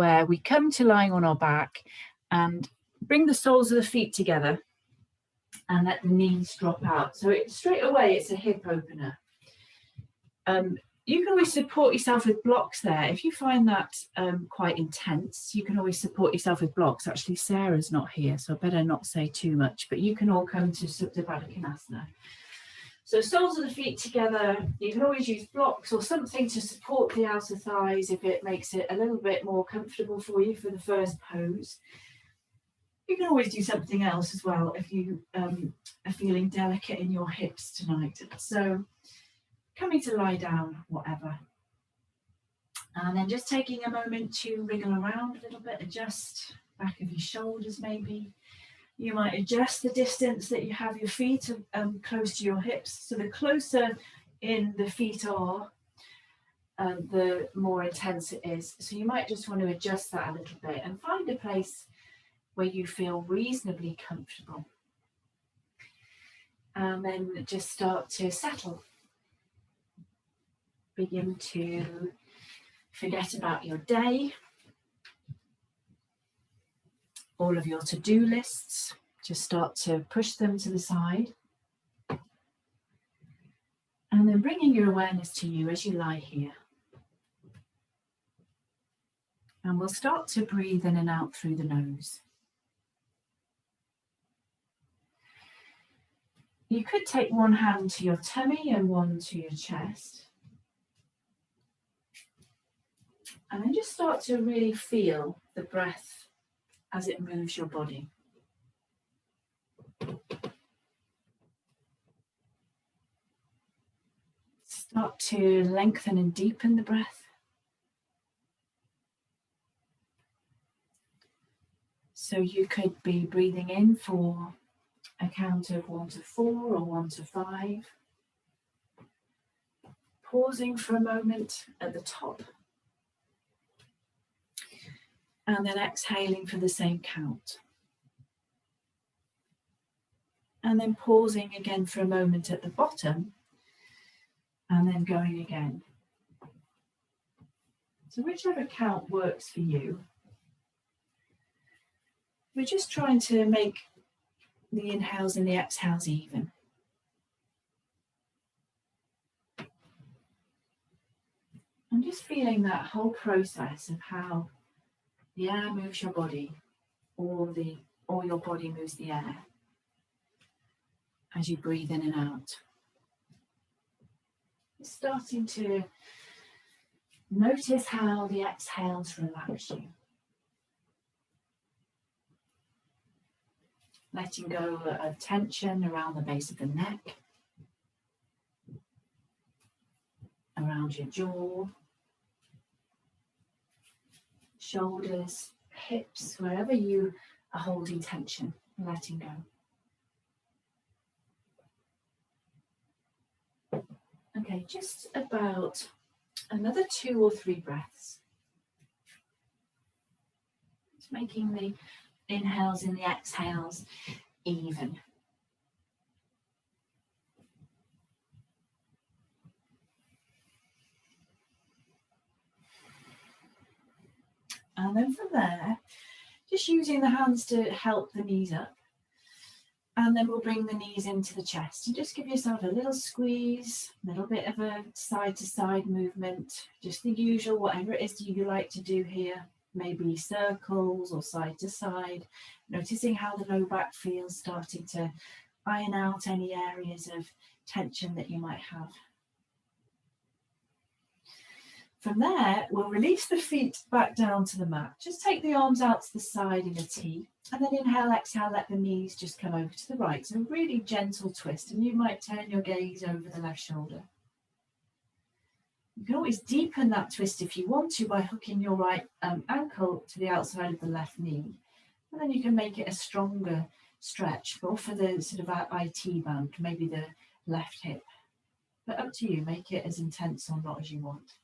where we come to lying on our back and bring the soles of the feet together and let the knees drop out. So straight away, it's a hip opener. You can always support yourself with blocks there. If you find that quite intense, you can always support yourself with blocks. Actually, Sarah's not here, so I better not say too much, but you can all come to Uttanasana. So soles of the feet together, you can always use blocks or something to support the outer thighs if it makes it a little bit more comfortable for you for the first pose. You can always do something else as well if you are feeling delicate in your hips tonight. So coming to lie down, whatever. And then just taking a moment to wriggle around a little bit, adjust back of your shoulders maybe. You might adjust the distance that you have your feet close to your hips. So the closer in the feet are, the more intense it is. So you might just want to adjust that a little bit and find a place where you feel reasonably comfortable. And then just start to settle. Begin to forget about your day, all of your to-do lists. Just start to push them to the side. And then bringing your awareness to you as you lie here. And we'll start to breathe in and out through the nose. You could take one hand to your tummy and one to your chest. And then just start to really feel the breath as it moves your body. Start to lengthen and deepen the breath. So you could be breathing in for a count of 1 to 4 or 1 to 5. Pausing for a moment at the top. And then exhaling for the same count. And then pausing again for a moment at the bottom. And then going again. So whichever count works for you. We're just trying to make the inhales and the exhales even. And just feeling that whole process of how the air moves your body, or your body moves the air as you breathe in and out. Starting to notice how the exhales relax you. Letting go of tension around the base of the neck, around your jaw, shoulders, hips, wherever you are holding tension, letting go. Okay, just about another 2 or 3 breaths. Just making the inhales and the exhales even. And then from there, just using the hands to help the knees up. And then we'll bring the knees into the chest and just give yourself a little squeeze, a little bit of a side to side movement, just the usual, whatever it is you like to do here, maybe circles or side to side, noticing how the low back feels, starting to iron out any areas of tension that you might have. From there, we'll release the feet back down to the mat. Just take the arms out to the side in a T, and then inhale, exhale, let the knees just come over to the right. So a really gentle twist, and you might turn your gaze over the left shoulder. You can always deepen that twist if you want to by hooking your right ankle to the outside of the left knee. And then you can make it a stronger stretch, or for the sort of IT band, maybe the left hip. But up to you, make it as intense or not as you want.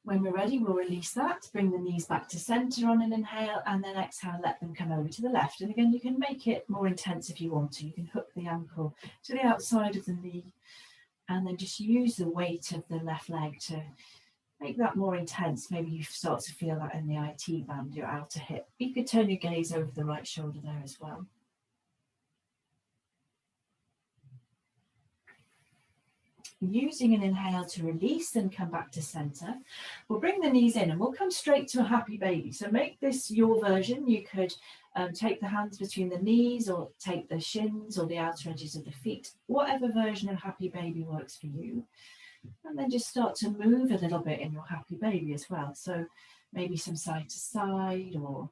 When we're ready, we'll release that, bring the knees back to center on an inhale, and then exhale, let them come over to the left. And again, you can make it more intense if you want to. You can hook the ankle to the outside of the knee, and then just use the weight of the left leg to make that more intense. Maybe you start to feel that in the IT band, your outer hip. You could turn your gaze over the right shoulder there as well. Using an inhale to release and come back to center. We'll bring the knees in and we'll come straight to a happy baby. So make this your version. You could take the hands between the knees or take the shins or the outer edges of the feet, whatever version of happy baby works for you. And then just start to move a little bit in your happy baby as well. So maybe some side to side or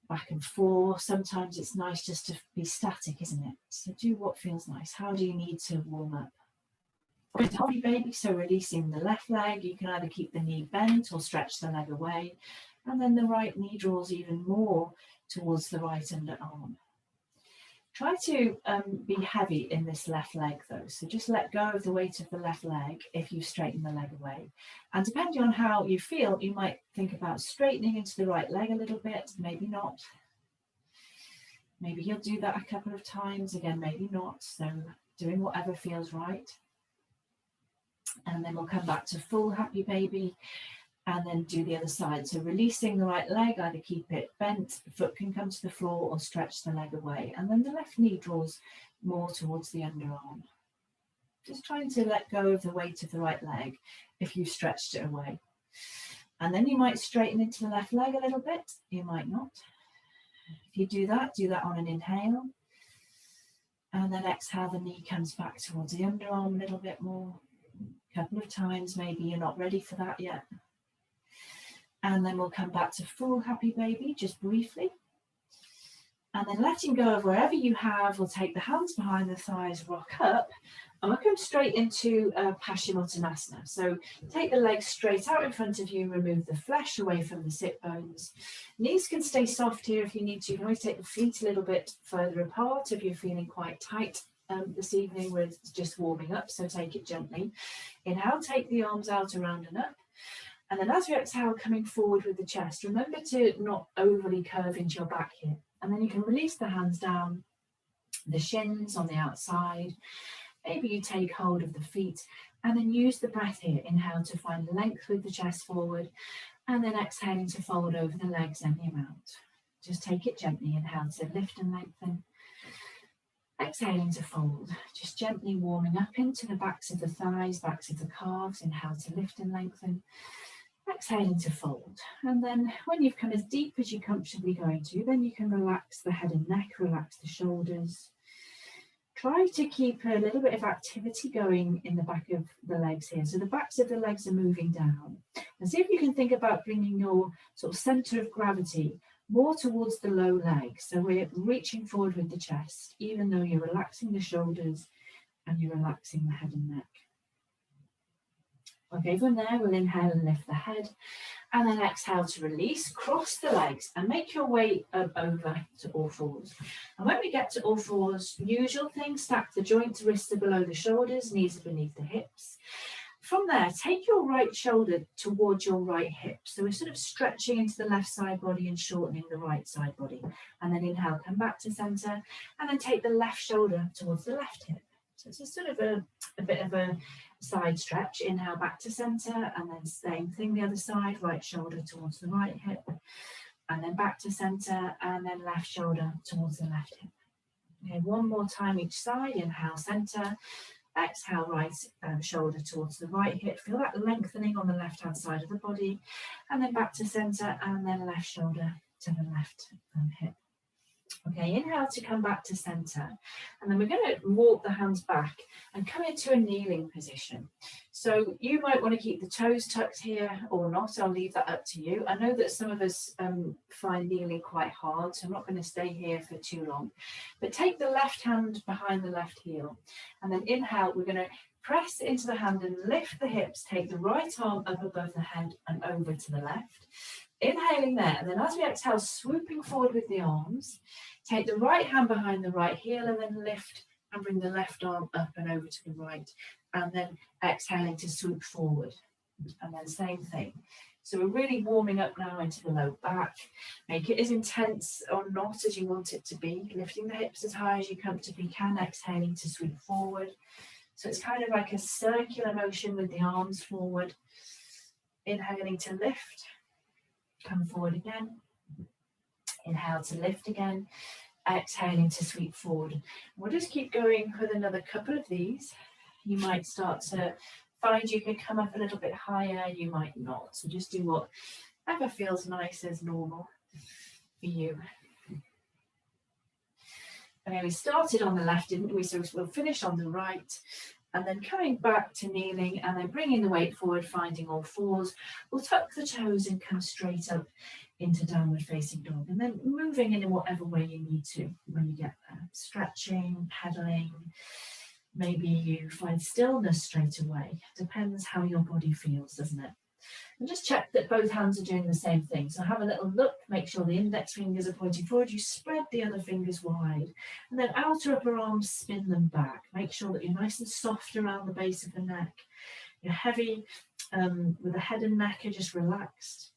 back and forth. Sometimes it's nice just to be static, isn't it? So do what feels nice. How do you need to warm up? With happy baby, so releasing the left leg, you can either keep the knee bent or stretch the leg away, and then the right knee draws even more towards the right underarm. Try to be heavy in this left leg though, so just let go of the weight of the left leg if you straighten the leg away. And depending on how you feel, you might think about straightening into the right leg a little bit, maybe not. Maybe you'll do that a couple of times, again, maybe not. So doing whatever feels right. And then we'll come back to full happy baby and then do the other side. So releasing the right leg, either keep it bent, the foot can come to the floor or stretch the leg away. And then the left knee draws more towards the underarm. Just trying to let go of the weight of the right leg if you've stretched it away. And then you might straighten into the left leg a little bit, you might not. If you do that on an inhale. And then exhale, the knee comes back towards the underarm a little bit more. Couple of times, maybe you're not ready for that yet. And then we'll come back to full happy baby, just briefly. And then letting go of wherever you have, we'll take the hands behind the thighs, rock up, and we'll come straight into Pashimotonasana. So take the legs straight out in front of you, remove the flesh away from the sit bones. Knees can stay soft here if you need to. You can always take the feet a little bit further apart if you're feeling quite tight. This evening we're just warming up, so take it gently. Inhale, take the arms out, around and up. And then as you exhale, coming forward with the chest, remember to not overly curve into your back here. And then you can release the hands down, the shins on the outside. Maybe you take hold of the feet and then use the breath here. Inhale to find length with the chest forward and then exhaling to fold over the legs any amount. Just take it gently. Inhale to lift and lengthen. Exhaling to fold, just gently warming up into the backs of the thighs, backs of the calves. Inhale to lift and lengthen. Exhaling to fold. And then when you've come as deep as you're comfortably going to, then you can relax the head and neck, relax the shoulders. Try to keep a little bit of activity going in the back of the legs here. So the backs of the legs are moving down. And see if you can think about bringing your sort of center of gravity more towards the low leg. So we're reaching forward with the chest, even though you're relaxing the shoulders and you're relaxing the head and neck. Okay, from there, we'll inhale and lift the head and then exhale to release, cross the legs and make your way over to all fours. And when we get to all fours, usual thing, stack the joints, wrists are below the shoulders, knees are beneath the hips. From there, take your right shoulder towards your right hip. So we're sort of stretching into the left side body and shortening the right side body. And then inhale, come back to center, and then take the left shoulder towards the left hip. So it's a sort of a bit of a side stretch. Inhale back to center, and then same thing the other side, right shoulder towards the right hip, and then back to center, and then left shoulder towards the left hip. Okay, one more time each side. Inhale, center. Exhale, right shoulder towards the right hip. Feel that lengthening on the left-hand side of the body. And then back to center, and then left shoulder to the left hip. Okay, inhale to come back to center. And then we're going to walk the hands back and come into a kneeling position. So you might want to keep the toes tucked here or not. I'll leave that up to you. I know that some of us find kneeling quite hard, so I'm not going to stay here for too long. But take the left hand behind the left heel. And then inhale, we're going to press into the hand and lift the hips. Take the right arm up above the head and over to the left. Inhaling there, and then as we exhale, swooping forward with the arms, take the right hand behind the right heel and then lift and bring the left arm up and over to the right, and then exhaling to swoop forward, and then same thing. So we're really warming up now into the low back. Make it as intense or not as you want it to be, lifting the hips as high as you comfortably can, exhaling to swoop forward. So it's kind of like a circular motion with the arms forward. Inhaling to lift, come forward again. Inhale to lift again, exhaling to sweep forward. We'll just keep going with another couple of these. You might start to find you can come up a little bit higher, you might not. So just do whatever feels nice as normal for you. Okay, we started on the left, didn't we? So we'll finish on the right. And then coming back to kneeling and then bringing the weight forward, finding all fours. We'll tuck the toes and come straight up into downward facing dog. And then moving in whatever way you need to when you get there. Stretching, pedaling. Maybe you find stillness straight away. Depends how your body feels, doesn't it? And just check that both hands are doing the same thing. So have a little look, make sure the index fingers are pointing forward. You spread the other fingers wide. And then outer upper arms, spin them back. Make sure that you're nice and soft around the base of the neck. You're heavy with the head and neck are just relaxed.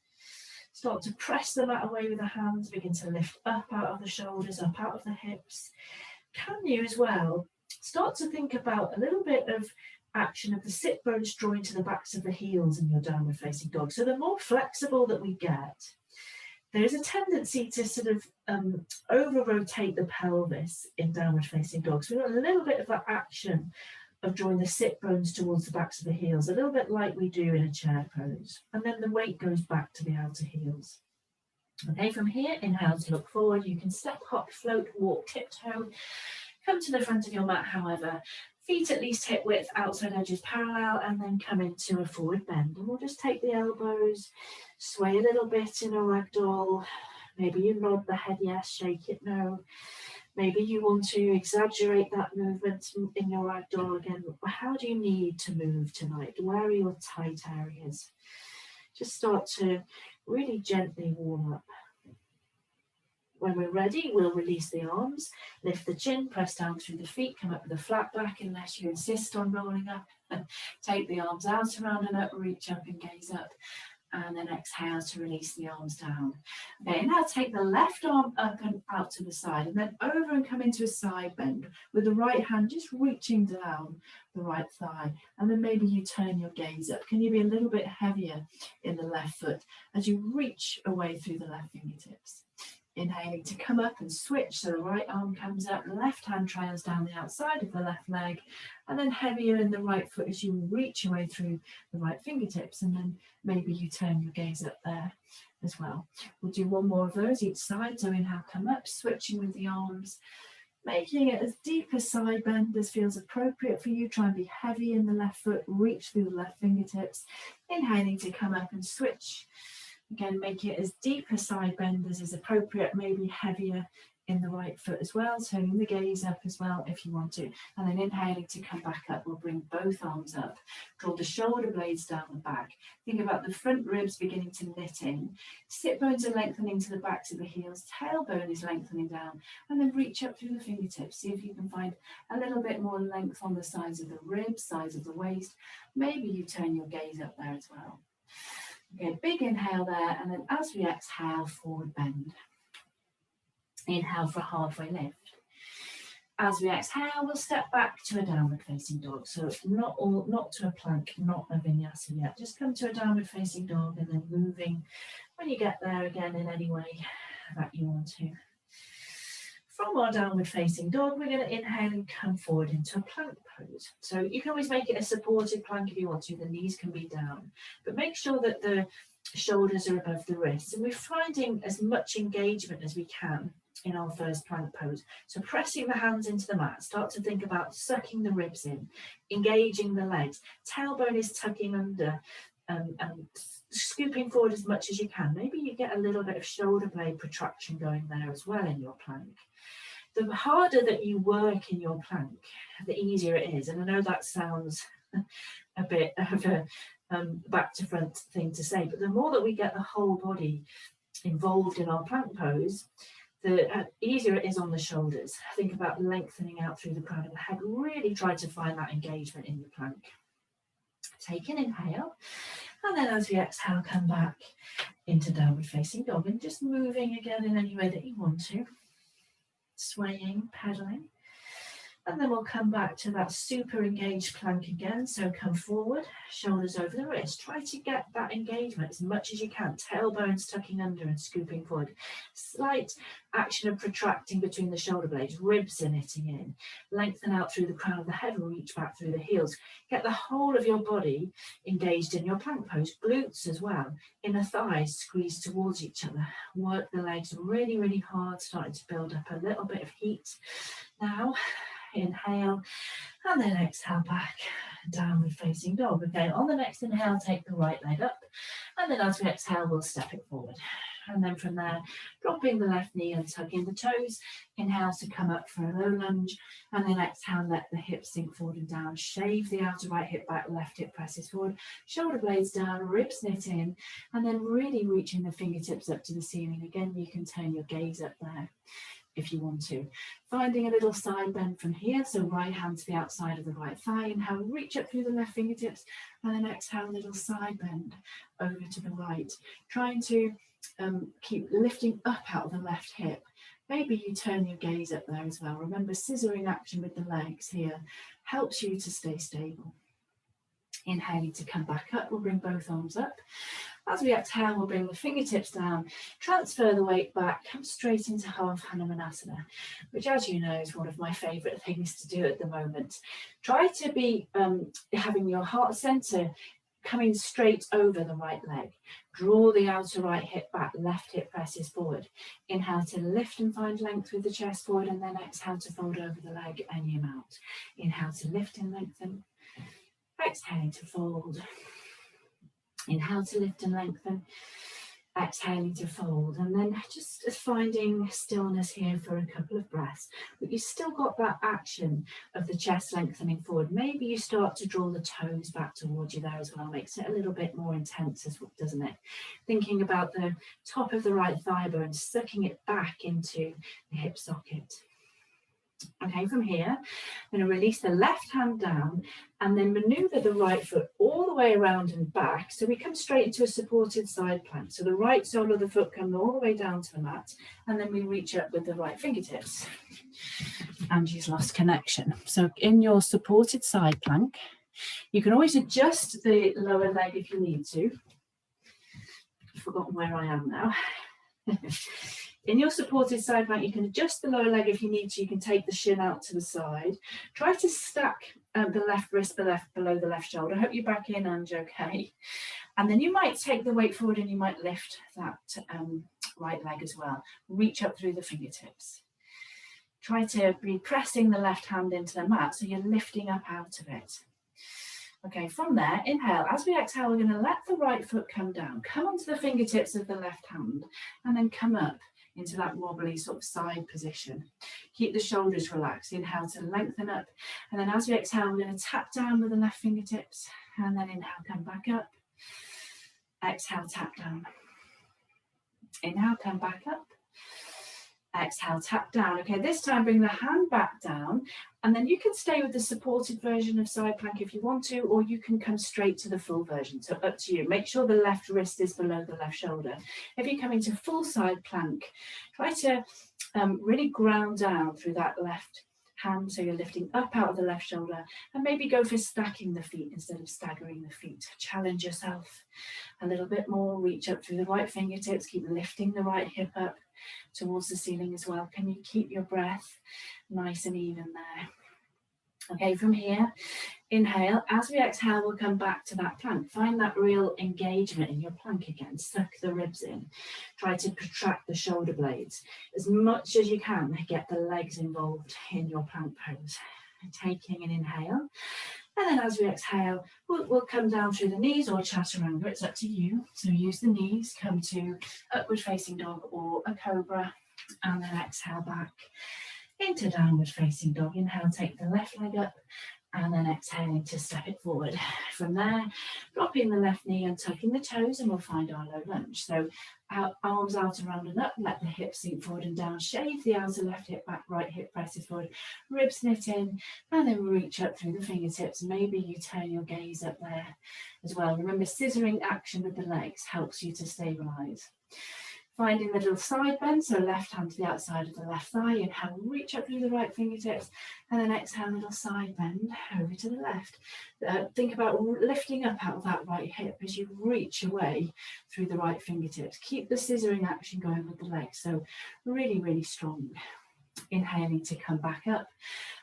Start to press the mat away with the hands. Begin to lift up out of the shoulders, up out of the hips. Can you as well start to think about a little bit of action of the sit bones drawing to the backs of the heels in your downward facing dog. So the more flexible that we get, there is a tendency to sort of over rotate the pelvis in downward facing dog. So we want a little bit of that action of drawing the sit bones towards the backs of the heels, a little bit like we do in a chair pose. And then the weight goes back to the outer heels. Okay, from here, inhale to look forward. You can step, hop, float, walk, tiptoe. Come to the front of your mat, however. Feet at least hip width, outside edges parallel, and then come into a forward bend. And we'll just take the elbows, sway a little bit in a ragdoll. Maybe you nod the head yes, shake it no. Maybe you want to exaggerate that movement in your ragdoll again. How do you need to move tonight? Where are your tight areas? Just start to really gently warm up. When we're ready, we'll release the arms, lift the chin, press down through the feet, come up with a flat back unless you insist on rolling up. Take the arms out around and up, reach up and gaze up. And then exhale to release the arms down. Okay, now take the left arm up and out to the side and then over and come into a side bend with the right hand just reaching down the right thigh. And then maybe you turn your gaze up. Can you be a little bit heavier in the left foot as you reach away through the left fingertips? Inhaling to come up and switch, so the right arm comes up, the left hand trails down the outside of the left leg, and then heavier in the right foot as you reach your way through the right fingertips, and then maybe you turn your gaze up there as well. We'll do one more of those each side, so inhale, come up, switching with the arms, making it as deep a side bend as feels appropriate for you. Try and be heavy in the left foot, reach through the left fingertips, inhaling to come up and switch. Again, make it as deep a side bend as is appropriate, maybe heavier in the right foot as well, turning the gaze up as well if you want to. And then inhaling to come back up, we'll bring both arms up, draw the shoulder blades down the back. Think about the front ribs beginning to knit in. Sit bones are lengthening to the backs of the heels, tailbone is lengthening down, and then reach up through the fingertips. See if you can find a little bit more length on the sides of the ribs, sides of the waist. Maybe you turn your gaze up there as well. Okay, big inhale there, and then as we exhale, forward bend. Inhale for a halfway lift. As we exhale, we'll step back to a downward facing dog. So not to a plank, not a vinyasa yet. Just come to a downward facing dog and then moving when you get there again in any way that you want to. From our downward facing dog, we're going to inhale and come forward into a plank pose. So you can always make it a supported plank if you want to. The knees can be down, but make sure that the shoulders are above the wrists. And we're finding as much engagement as we can in our first plank pose. So pressing the hands into the mat, start to think about sucking the ribs in, engaging the legs. Tailbone is tucking under and scooping forward as much as you can. Maybe you get a little bit of shoulder blade protraction going there as well in your plank. The harder that you work in your plank, the easier it is. And I know that sounds a bit of a back to front thing to say, but the more that we get the whole body involved in our plank pose, the easier it is on the shoulders. Think about lengthening out through the crown of the head. Really try to find that engagement in the plank. Take an inhale, and then as we exhale, come back into downward facing dog and just moving again in any way that you want to. Swaying, pedaling. And then we'll come back to that super engaged plank again. So come forward, shoulders over the wrist. Try to get that engagement as much as you can. Tailbones tucking under and scooping forward. Slight action of protracting between the shoulder blades, ribs are knitting in. Lengthen out through the crown of the head, reach back through the heels. Get the whole of your body engaged in your plank pose. Glutes as well. Inner thighs squeeze towards each other. Work the legs really, really hard, starting to build up a little bit of heat. Now, inhale, and then exhale back, downward facing dog. Okay, on the next inhale, take the right leg up, and then as we exhale, we'll step it forward. And then from there, dropping the left knee and tucking the toes. Inhale to come up for a low lunge, and then exhale, let the hips sink forward and down. Shave the outer right hip back, left hip presses forward, shoulder blades down, ribs knit in, and then really reaching the fingertips up to the ceiling. Again, you can turn your gaze up there if you want to. Finding a little side bend from here, so right hand to the outside of the right thigh. Inhale, reach up through the left fingertips, and then exhale, a little side bend over to the right. Trying to keep lifting up out of the left hip. Maybe you turn your gaze up there as well. Remember, scissoring action with the legs here helps you to stay stable. Inhaling to come back up, we'll bring both arms up. As we exhale, we'll bring the fingertips down, transfer the weight back, come straight into half Hanumanasana, which, as you know, is one of my favourite things to do at the moment. Try to be having your heart centre coming straight over the right leg. Draw the outer right hip back, left hip presses forward. Inhale to lift and find length with the chest forward, and then exhale to fold over the leg any amount. Inhale to lift and lengthen. Exhaling to fold. Inhale to lift and lengthen. Exhaling to fold, and then just finding stillness here for a couple of breaths. But you've still got that action of the chest lengthening forward. Maybe you start to draw the toes back towards you there as well. Makes it a little bit more intense, doesn't it? Thinking about the top of the right thigh bone, sucking it back into the hip socket. Okay, from here, I'm going to release the left hand down and then maneuver the right foot all the way around and back. So we come straight into a supported side plank. So the right sole of the foot comes all the way down to the mat, and then we reach up with the right fingertips. Angie's lost connection. So in your supported side plank, you can always adjust the lower leg if you need to. I've forgotten where I am now. In your supported side plank, you can adjust the lower leg if you need to. You can take the shin out to the side. Try to stack the left wrist below the left shoulder. I hope you're back in, Ange, okay? And then you might take the weight forward and you might lift that right leg as well. Reach up through the fingertips. Try to be pressing the left hand into the mat so you're lifting up out of it. Okay, from there, inhale. As we exhale, we're going to let the right foot come down. Come onto the fingertips of the left hand and then come up into that wobbly sort of side position. Keep the shoulders relaxed. Inhale to lengthen up. And then as we exhale, we're going to tap down with the left fingertips. And then inhale, come back up. Exhale, tap down. Inhale, come back up. Exhale, tap down. Okay, this time bring the hand back down, and then you can stay with the supported version of side plank if you want to, or you can come straight to the full version. So up to you. Make sure the left wrist is below the left shoulder. If you come into full side plank, try to really ground down through that left hand, so you're lifting up out of the left shoulder, and maybe go for stacking the feet instead of staggering the feet. Challenge yourself a little bit more. Reach up through the right fingertips. Keep lifting the right hip up towards the ceiling as well. Can you keep your breath nice and even there? Okay, from here, inhale. As we exhale, we'll come back to that plank. Find that real engagement in your plank again. Suck the ribs in. Try to protract the shoulder blades. As much as you can, get the legs involved in your plank pose. Taking an inhale. And then as we exhale, we'll come down through the knees or chaturanga. It's up to you. So use the knees, come to upward facing dog or a cobra, and then exhale back into downward facing dog. Inhale, take the left leg up, and then exhaling to step it forward. From there, dropping the left knee and tucking the toes, and we'll find our low lunge. So arms out around and up, let the hips sink forward and down. Shave the outer left hip back, right hip presses forward, ribs knit in, and then reach up through the fingertips. Maybe you turn your gaze up there as well. Remember, scissoring action with the legs helps you to stabilize. Finding the little side bend, so left hand to the outside of the left thigh. Inhale, reach up through the right fingertips, and then exhale, little side bend over to the left. Think about lifting up out of that right hip as you reach away through the right fingertips. Keep the scissoring action going with the legs, so really, really strong. Inhaling to come back up.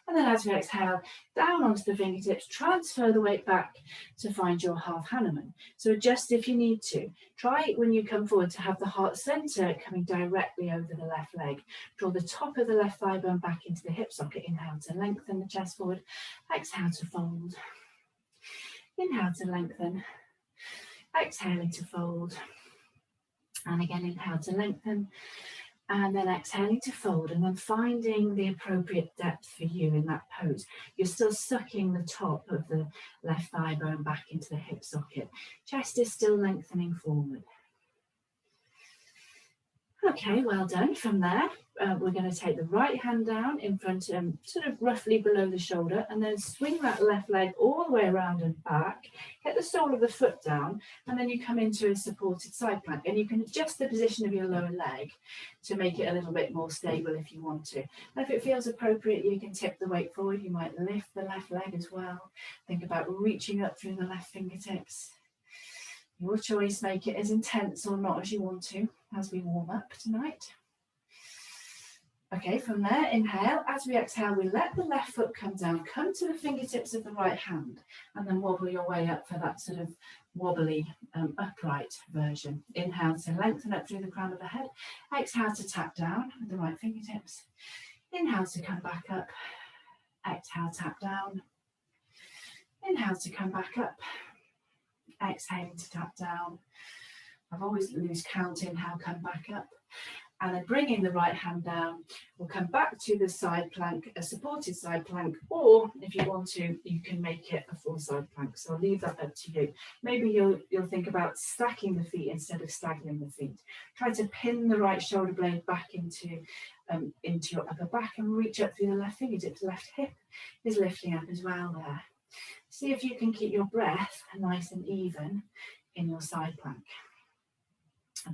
And then as we exhale, down onto the fingertips, transfer the weight back to find your half Hanuman. So adjust if you need to. Try when you come forward to have the heart center coming directly over the left leg. Draw the top of the left thigh bone back into the hip socket. Inhale to lengthen the chest forward. Exhale to fold. Inhale to lengthen. Exhaling to fold. And again, inhale to lengthen. And then exhaling to fold, and then finding the appropriate depth for you in that pose. You're still sucking the top of the left thigh bone back into the hip socket. Chest is still lengthening forward. Okay, well done. From there, we're going to take the right hand down in front, sort of roughly below the shoulder, and then swing that left leg all the way around and back. Get the sole of the foot down, and then you come into a supported side plank. And you can adjust the position of your lower leg to make it a little bit more stable if you want to. And if it feels appropriate, you can tip the weight forward. You might lift the left leg as well. Think about reaching up through the left fingertips. Your choice, make it as intense or not as you want to as we warm up tonight. Okay, from there, inhale. As we exhale, we let the left foot come down, come to the fingertips of the right hand, and then wobble your way up for that sort of wobbly upright version. Inhale to lengthen up through the crown of the head. Exhale to tap down with the right fingertips. Inhale to come back up. Exhale, tap down. Inhale to come back up. Exhaling to tap down. I've always lose count. Inhale, come back up. And then bringing the right hand down, we'll come back to the side plank, a supported side plank, or if you want to, you can make it a full side plank. So I'll leave that up to you. Maybe you'll think about stacking the feet instead of staggering the feet. Try to pin the right shoulder blade back into your upper back and reach up through the left fingertips. Left hip is lifting up as well there. See if you can keep your breath nice and even in your side plank.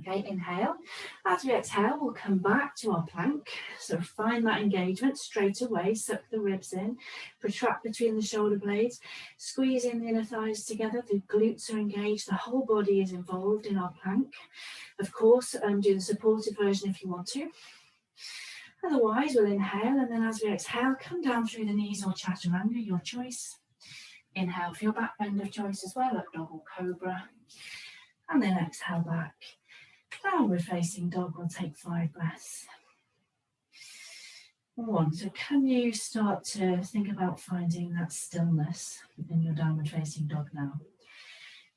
Okay, inhale. As we exhale, we'll come back to our plank. So find that engagement straight away. Suck the ribs in. Protract between the shoulder blades. Squeeze in the inner thighs together. The glutes are engaged. The whole body is involved in our plank. Of course, do the supported version if you want to. Otherwise, we'll inhale, and then as we exhale, come down through the knees or chaturanga, your choice. Inhale for your back bend of choice as well, up dog or cobra. And then exhale back. Downward facing dog, will take 5 breaths. 1, so can you start to think about finding that stillness in your downward facing dog now?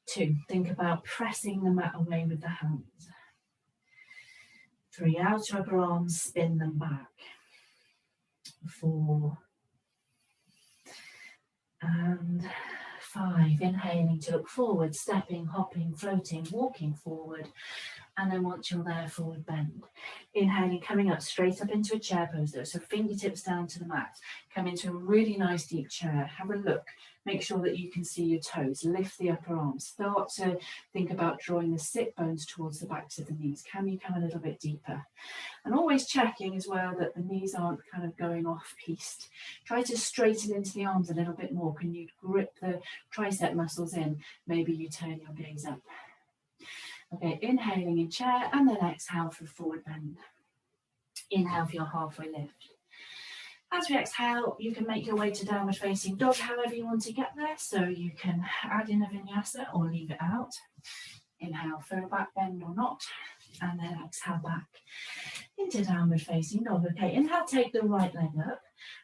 2, think about pressing the mat away with the hands. 3, outer upper arms, spin them back. 4, and 5, inhaling to look forward, stepping, hopping, floating, walking forward. And then once you're there, forward bend. Inhaling, coming up straight up into a chair pose though. So fingertips down to the mat. Come into a really nice deep chair. Have a look. Make sure that you can see your toes. Lift the upper arms. Start to think about drawing the sit bones towards the backs of the knees. Can you come a little bit deeper? And always checking as well that the knees aren't kind of going off-piste. Try to straighten into the arms a little bit more. Can you grip the tricep muscles in? Maybe you turn your gaze up. Okay, inhaling in chair, and then exhale for forward bend. Inhale for your halfway lift. As we exhale, you can make your way to downward facing dog however you want to get there. So you can add in a vinyasa or leave it out. Inhale for a back bend or not, and then exhale back into downward facing dog. Okay, inhale, take the right leg up,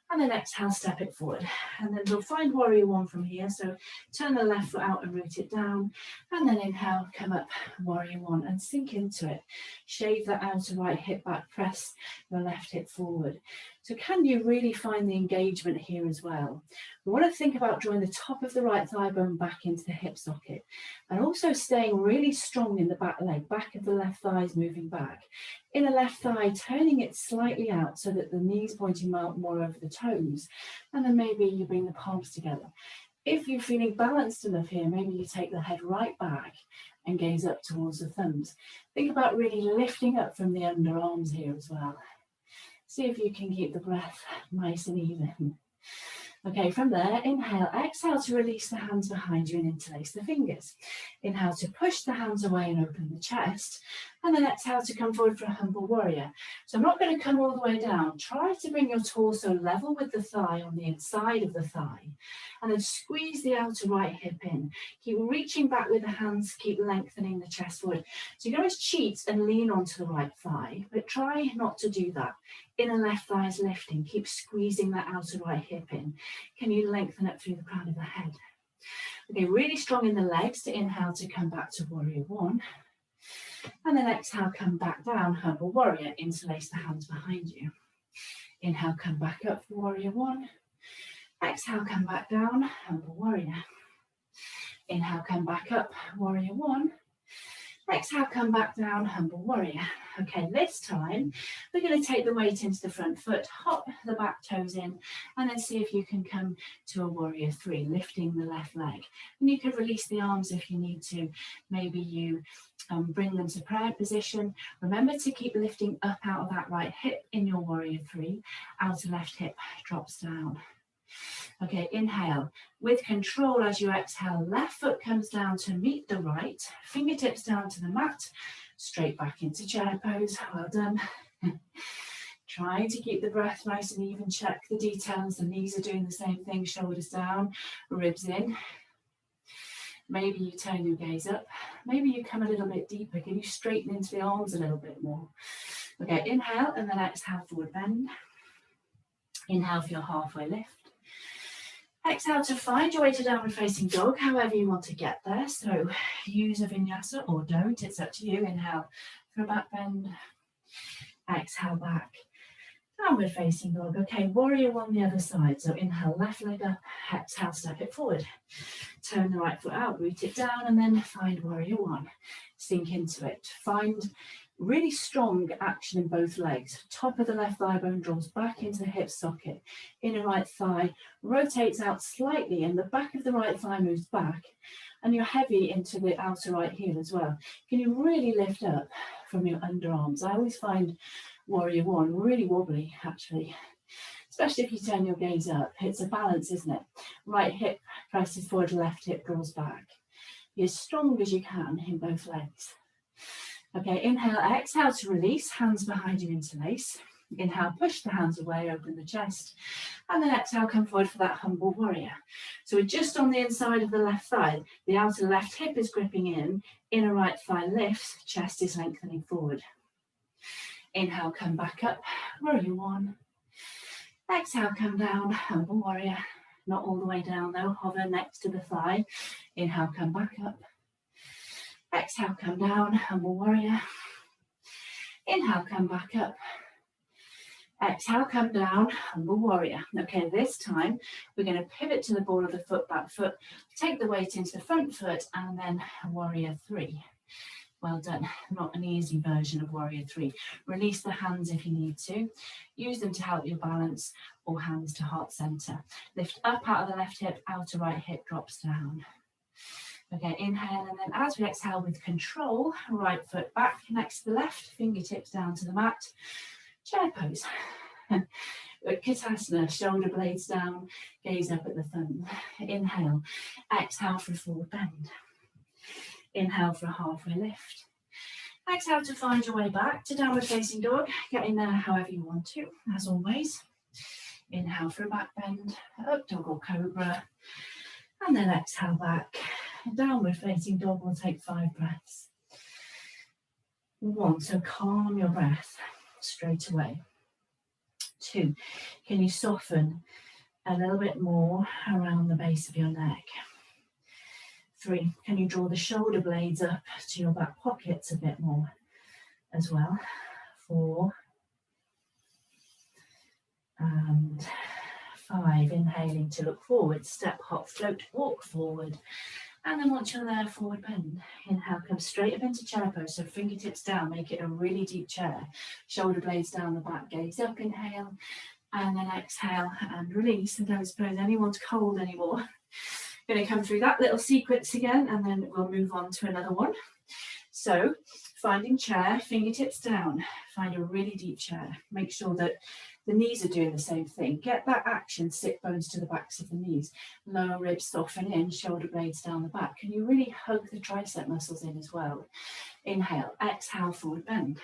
and then exhale, step it forward. And then we'll find warrior 1 from here. So turn the left foot out and root it down, and then inhale, come up, warrior 1, and sink into it. Shave that outer right hip back, press your left hip forward. So can you really find the engagement here as well? We want to think about drawing the top of the right thigh bone back into the hip socket, and also staying really strong in the back leg, back of the left thigh is moving back. Inner left thigh, turning it slightly out so that the knees pointing more over the toes, and then maybe you bring the palms together. If you're feeling balanced enough here, maybe you take the head right back and gaze up towards the thumbs. Think about really lifting up from the underarms here as well. See if you can keep the breath nice and even. Okay, from there, inhale, exhale to release the hands behind you and interlace the fingers. Inhale to push the hands away and open the chest. And then exhale to come forward for a humble warrior. So I'm not going to come all the way down. Try to bring your torso level with the thigh on the inside of the thigh. And then squeeze the outer right hip in. Keep reaching back with the hands, keep lengthening the chest forward. So you can always cheat and lean onto the right thigh, but try not to do that. Inner left thigh is lifting. Keep squeezing that outer right hip in. Can you lengthen up through the crown of the head? Okay, really strong in the legs to inhale to come back to warrior one. And then exhale, come back down, humble warrior, interlace the hands behind you. Inhale, come back up for warrior one. Exhale, come back down, humble warrior. Inhale, come back up, warrior one. Exhale, come back down, humble warrior. Okay, this time we're going to take the weight into the front foot, hop the back toes in, and then see if you can come to a warrior three, lifting the left leg. And you can release the arms if you need to. Maybe you bring them to prayer position. Remember to keep lifting up out of that right hip in your warrior three. Outer left hip drops down. Okay, inhale. With control as you exhale, left foot comes down to meet the right, fingertips down to the mat, straight back into chair pose. Well done. Trying to keep the breath nice and even. Check the details. The knees are doing the same thing, shoulders down, ribs in. Maybe you turn your gaze up. Maybe you come a little bit deeper. Can you straighten into the arms a little bit more? Okay, inhale and then exhale, forward bend. Inhale for your halfway lift. Exhale to find your way to downward facing dog, however you want to get there. So use a vinyasa or don't, it's up to you. Inhale for a back bend. Exhale back. Downward facing dog. Okay, warrior one the other side. So inhale, left leg up, exhale, step it forward. Turn the right foot out, root it down, and then find warrior one. Sink into it. Find really strong action in both legs. Top of the left thigh bone draws back into the hip socket. Inner right thigh rotates out slightly and the back of the right thigh moves back. And you're heavy into the outer right heel as well. Can you really lift up from your underarms? I always find warrior one really wobbly, actually. Especially if you turn your gaze up. It's a balance, isn't it? Right hip presses forward, left hip draws back. Be as strong as you can in both legs. Okay, inhale, exhale to release, hands behind you, interlace. Inhale, push the hands away, open the chest. And then exhale, come forward for that humble warrior. So we're just on the inside of the left thigh. The outer left hip is gripping in, inner right thigh lifts, chest is lengthening forward. Inhale, come back up, warrior one. Exhale, come down, humble warrior. Not all the way down though, hover next to the thigh. Inhale, come back up. Exhale, come down, humble warrior. Inhale, come back up. Exhale, come down, humble warrior. Okay, this time we're going to pivot to the ball of the foot, back foot, take the weight into the front foot, and then warrior three. Well done. Not an easy version of warrior three. Release the hands if you need to. Use them to help your balance, or hands to heart center. Lift up out of the left hip, outer right hip drops down. Okay, inhale, and then as we exhale with control, right foot back next to the left, fingertips down to the mat, chair pose. Utkatasana, shoulder blades down, gaze up at the thumb. Inhale, exhale for a forward bend. Inhale for a halfway lift. Exhale to find your way back to downward facing dog. Get in there however you want to, as always. Inhale for a back bend, up dog or cobra. And then exhale back. Downward facing dog will take 5 breaths. 1, so calm your breath straight away. 2, can you soften a little bit more around the base of your neck? 3, can you draw the shoulder blades up to your back pockets a bit more as well? 4, and 5, inhaling to look forward, step, hop, float, walk forward. And then once you're there, forward bend. Inhale, come straight up into chair pose, so fingertips down, make it a really deep chair. Shoulder blades down the back, gaze up, inhale, and then exhale and release. And don't suppose anyone's cold anymore. Going to come through that little sequence again, and then we'll move on to another one. So finding chair, fingertips down, find a really deep chair. Make sure that the knees are doing the same thing. Get that action, sit bones to the backs of the knees. Lower ribs soften in, shoulder blades down the back. Can you really hug the tricep muscles in as well? Inhale, exhale, forward bend.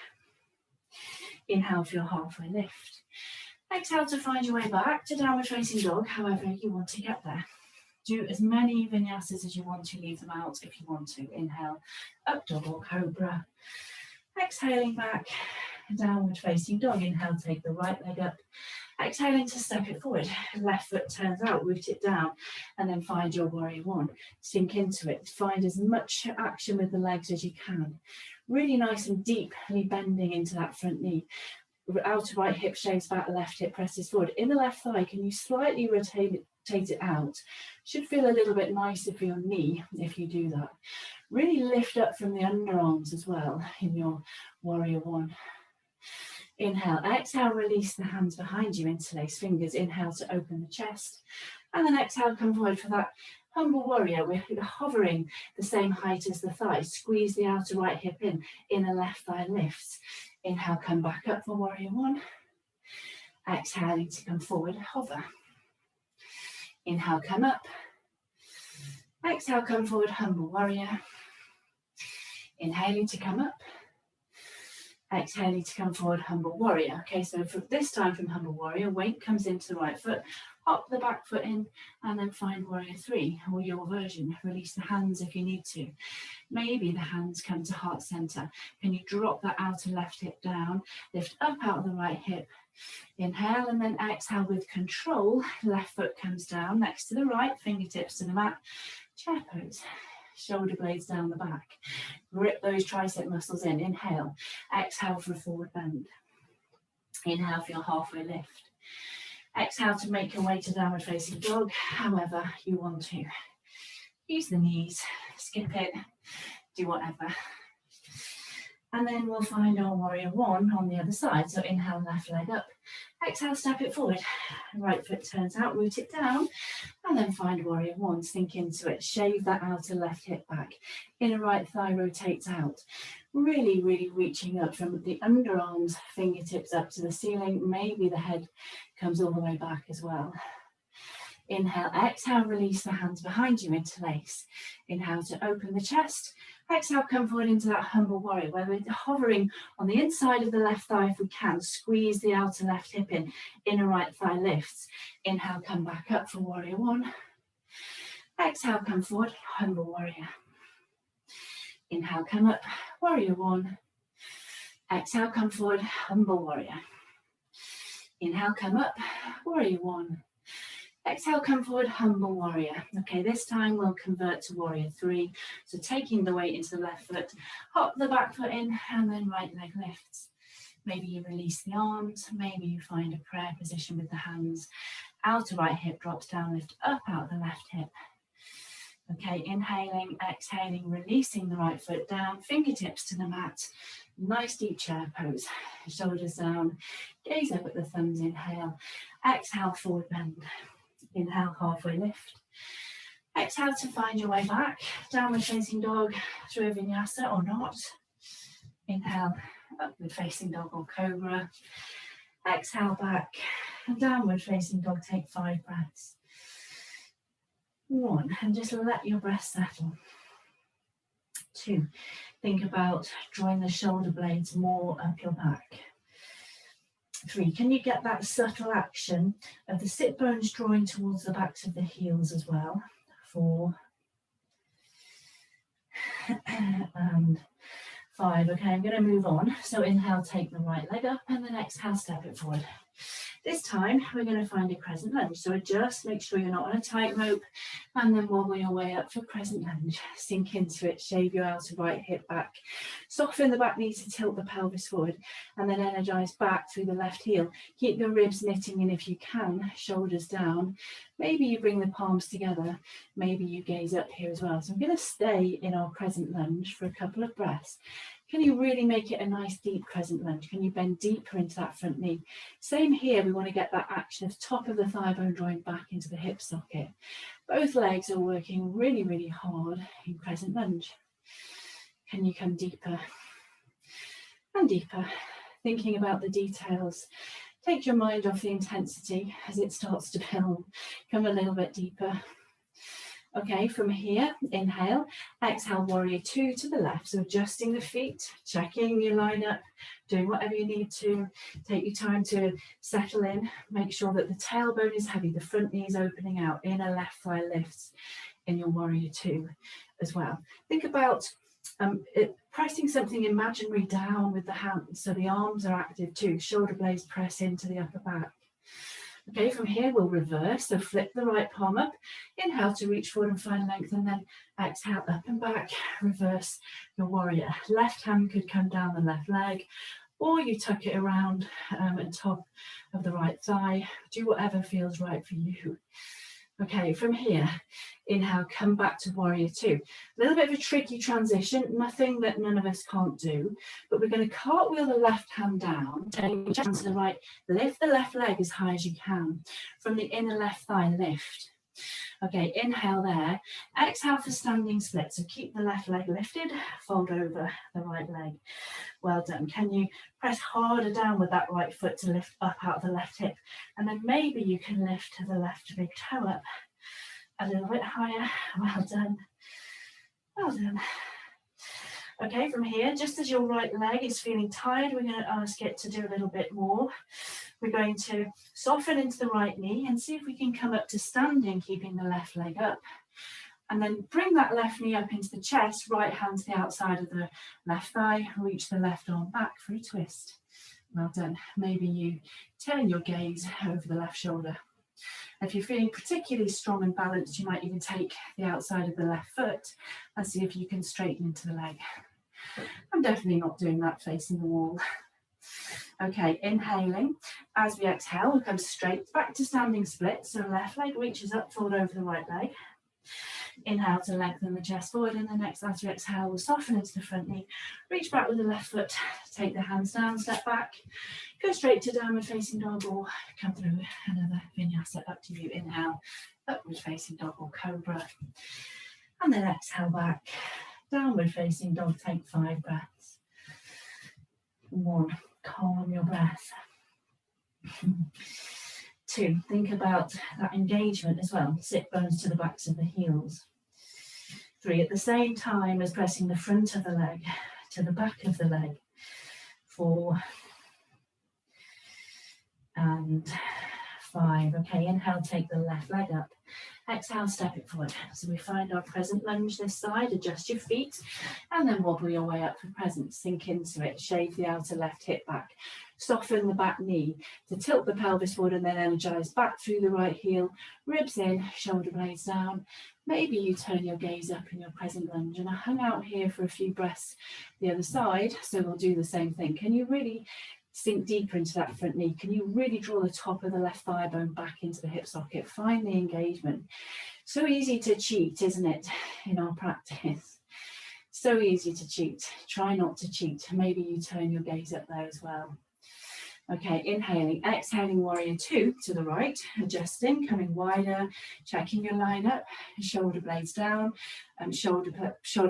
Inhale for your halfway lift. Exhale to find your way back to downward facing dog, however you want to get there. Do as many vinyasas as you want to, leave them out if you want to. Inhale, up dog or cobra. Exhaling back, downward facing dog. Inhale, take the right leg up. Exhaling to step it forward. Left foot turns out, root it down, and then find your warrior one. Sink into it. Find as much action with the legs as you can. Really nice and deeply bending into that front knee. Outer right hip shaves back, left hip presses forward. In the left thigh, can you slightly rotate it out? Should feel a little bit nicer for your knee if you do that. Really lift up from the underarms as well in your warrior one. Inhale, exhale, release the hands behind you, interlace fingers. Inhale to open the chest, and then exhale, come forward for that humble warrior. We're hovering the same height as the thighs. Squeeze the outer right hip in, inner left thigh lifts. Inhale, come back up for warrior one. Exhaling to come forward, hover. Inhale, come up. Exhale, come forward, humble warrior. Inhaling to come up. Exhaling to come forward, humble warrior. Okay, so for this time from humble warrior, weight comes into the right foot, hop the back foot in, and then find warrior three, or your version. Release the hands if you need to. Maybe the hands come to heart center. Can you drop that outer left hip down, lift up out of the right hip. Inhale and then exhale with control. Left foot comes down next to the right, fingertips to the mat. Chair pose. Shoulder blades down the back. Grip those tricep muscles in. Inhale. Exhale for a forward bend. Inhale for your halfway lift. Exhale to make your way to downward facing dog, however you want to. Use the knees, skip it, do whatever. And then we'll find our warrior one on the other side. So inhale, left leg up. Exhale, step it forward. Right foot turns out, root it down. And then find warrior one, sink into it. Shave that outer left hip back. Inner right thigh rotates out. Really, really reaching up from the underarms, fingertips up to the ceiling. Maybe the head comes all the way back as well. Inhale, exhale, release the hands behind you, interlace. Inhale to open the chest. Exhale, come forward into that humble warrior, where we're hovering on the inside of the left thigh if we can. Squeeze the outer left hip in, inner right thigh lifts. Inhale, come back up for warrior one. Exhale, come forward, humble warrior. Inhale, come up, warrior one. Exhale, come forward, humble warrior. Inhale, come up, warrior one. Exhale, come forward, humble warrior. Okay, this time we'll convert to warrior three. So taking the weight into the left foot, hop the back foot in, and then right leg lifts. Maybe you release the arms, maybe you find a prayer position with the hands. Outer right hip drops down, lift up out the left hip. Okay, inhaling, exhaling, releasing the right foot down, fingertips to the mat. Nice deep chair pose. Shoulders down, gaze up at the thumbs, inhale. Exhale, forward bend. Inhale, halfway lift. Exhale to find your way back. Downward facing dog through a vinyasa or not. Inhale, upward facing dog or cobra. Exhale back. Downward facing dog, take 5 breaths. 1, and just let your breath settle. 2, think about drawing the shoulder blades more up your back. 3, can you get that subtle action of the sit bones drawing towards the backs of the heels as well? 4, and 5. Okay, I'm going to move on. So inhale, take the right leg up, and then exhale, step it forward. This time, we're going to find a crescent lunge. So adjust, make sure you're not on a tight rope, and then wobble your way up for crescent lunge. Sink into it, shave your outer right hip back. Soften the back knee to tilt the pelvis forward, and then energize back through the left heel. Keep the ribs knitting in if you can, shoulders down. Maybe you bring the palms together. Maybe you gaze up here as well. So I'm going to stay in our crescent lunge for a couple of breaths. Can you really make it a nice deep crescent lunge? Can you bend deeper into that front knee? Same here, we want to get that action of top of the thigh bone drawing back into the hip socket. Both legs are working really, really hard in crescent lunge. Can you come deeper and deeper, thinking about the details? Take your mind off the intensity as it starts to build. Come a little bit deeper. Okay, from here, inhale, exhale, warrior two to the left. So adjusting the feet, checking your line up, doing whatever you need to. Take your time to settle in. Make sure that the tailbone is heavy, the front knee is opening out, inner left thigh lifts in your warrior two as well. Think about pressing something imaginary down with the hands, so the arms are active too. Shoulder blades press into the upper back. Okay, from here we'll reverse, so flip the right palm up, inhale to reach forward and find length, and then exhale up and back, reverse your warrior. Left hand could come down the left leg, or you tuck it around on top of the right thigh. Do whatever feels right for you. Okay, from here, inhale, come back to warrior two. A little bit of a tricky transition, nothing that none of us can't do, but we're going to cartwheel the left hand down, turning the hand to the right, lift the left leg as high as you can. From the inner left thigh, lift. Okay, inhale there. Exhale for standing split. So keep the left leg lifted, fold over the right leg. Well done. Can you press harder down with that right foot to lift up out of the left hip? And then maybe you can lift to the left big toe up a little bit higher. Well done. Well done. Okay, from here, just as your right leg is feeling tired, we're going to ask it to do a little bit more. We're going to soften into the right knee and see if we can come up to standing, keeping the left leg up. And then bring that left knee up into the chest, right hand to the outside of the left thigh, reach the left arm back for a twist. Well done. Maybe you turn your gaze over the left shoulder. If you're feeling particularly strong and balanced, you might even take the outside of the left foot and see if you can straighten into the leg. I'm definitely not doing that facing the wall. Okay, inhaling. As we exhale, we'll come straight back to standing split. So left leg reaches up, forward over the right leg. Inhale to lengthen the chest forward, and then as we exhale, we'll soften into the front knee. Reach back with the left foot, take the hands down, step back, go straight to downward facing dog, or come through another vinyasa. Up to you. Inhale, upward facing dog or cobra, and then exhale back, downward facing dog. Take 5 breaths. 1, calm your breath. 2, think about that engagement as well. Sit bones to the backs of the heels. 3, at the same time as pressing the front of the leg to the back of the leg. 4 and 5. Okay, inhale, take the left leg up. Exhale, step it forward. So we find our crescent lunge this side, adjust your feet, and then wobble your way up for present. Sink into it, shave the outer left hip back. Soften the back knee to tilt the pelvis forward and then energize back through the right heel, ribs in, shoulder blades down. Maybe you turn your gaze up in your crescent lunge, and I hung out here for a few breaths the other side, so we'll do the same thing. Can you really sink deeper into that front knee? Can you really draw the top of the left thigh bone back into the hip socket? Find the engagement. So easy to cheat, isn't it, in our practice? So easy to cheat. Try not to cheat. Maybe you turn your gaze up there as well. Okay, inhaling, exhaling, warrior 2 to the right, adjusting, coming wider, checking your line up, shoulder blades down, shoulder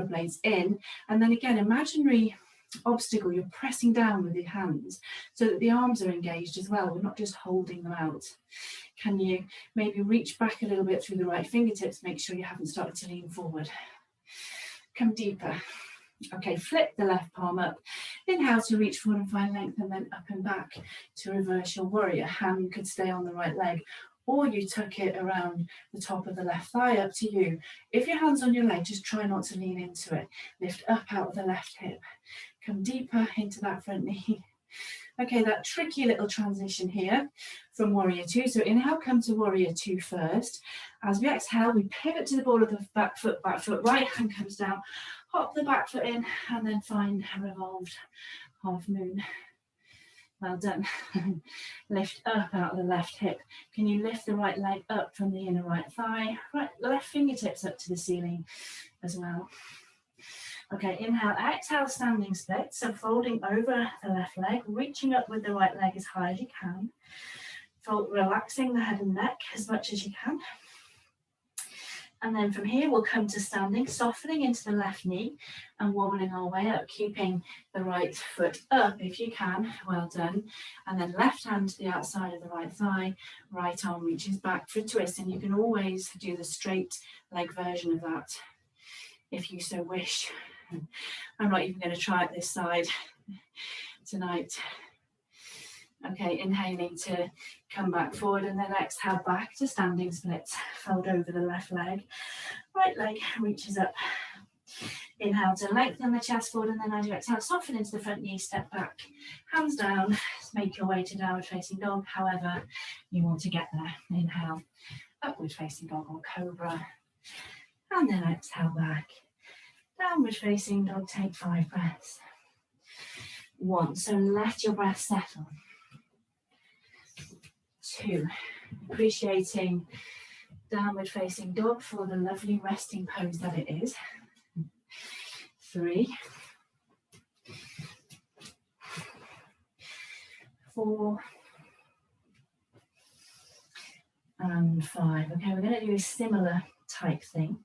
blades in, and then again, imaginary obstacle, you're pressing down with your hands so that the arms are engaged as well. We're not just holding them out. Can you maybe reach back a little bit through the right fingertips? Make sure you haven't started to lean forward. Come deeper. Okay, flip the left palm up. Inhale to reach forward and find length, and then up and back to reverse your warrior. Hand could stay on the right leg, or you tuck it around the top of the left thigh, up to you. If your hand's on your leg, just try not to lean into it. Lift up out of the left hip. Come deeper into that front knee. Okay, that tricky little transition here from warrior 2. So inhale, come to warrior 2 first. As we exhale, we pivot to the ball of the back foot, right hand comes down, hop the back foot in, and then find a revolved half moon. Well done. Lift up out of the left hip. Can you lift the right leg up from the inner right thigh? Right, left fingertips up to the ceiling as well. Okay, inhale, exhale, standing split. So folding over the left leg, reaching up with the right leg as high as you can. Relaxing the head and neck as much as you can. And then from here, we'll come to standing, softening into the left knee and wobbling our way up, keeping the right foot up if you can. Well done. And then left hand to the outside of the right thigh, right arm reaches back for a twist. And you can always do the straight leg version of that if you so wish. I'm not even going to try it this side tonight. Okay, inhaling to come back forward and then exhale back to standing splits. Fold over the left leg. Right leg reaches up. Inhale to lengthen the chest forward, and then as you exhale, soften into the front knee, step back. Hands down, make your way to downward facing dog, however you want to get there. Inhale, upward facing dog or cobra. And then exhale back. Downward facing dog, take 5 breaths. 1, so let your breath settle. 2, appreciating downward facing dog for the lovely resting pose that it is. 3, 4, and 5. Okay, we're going to do a similar type thing,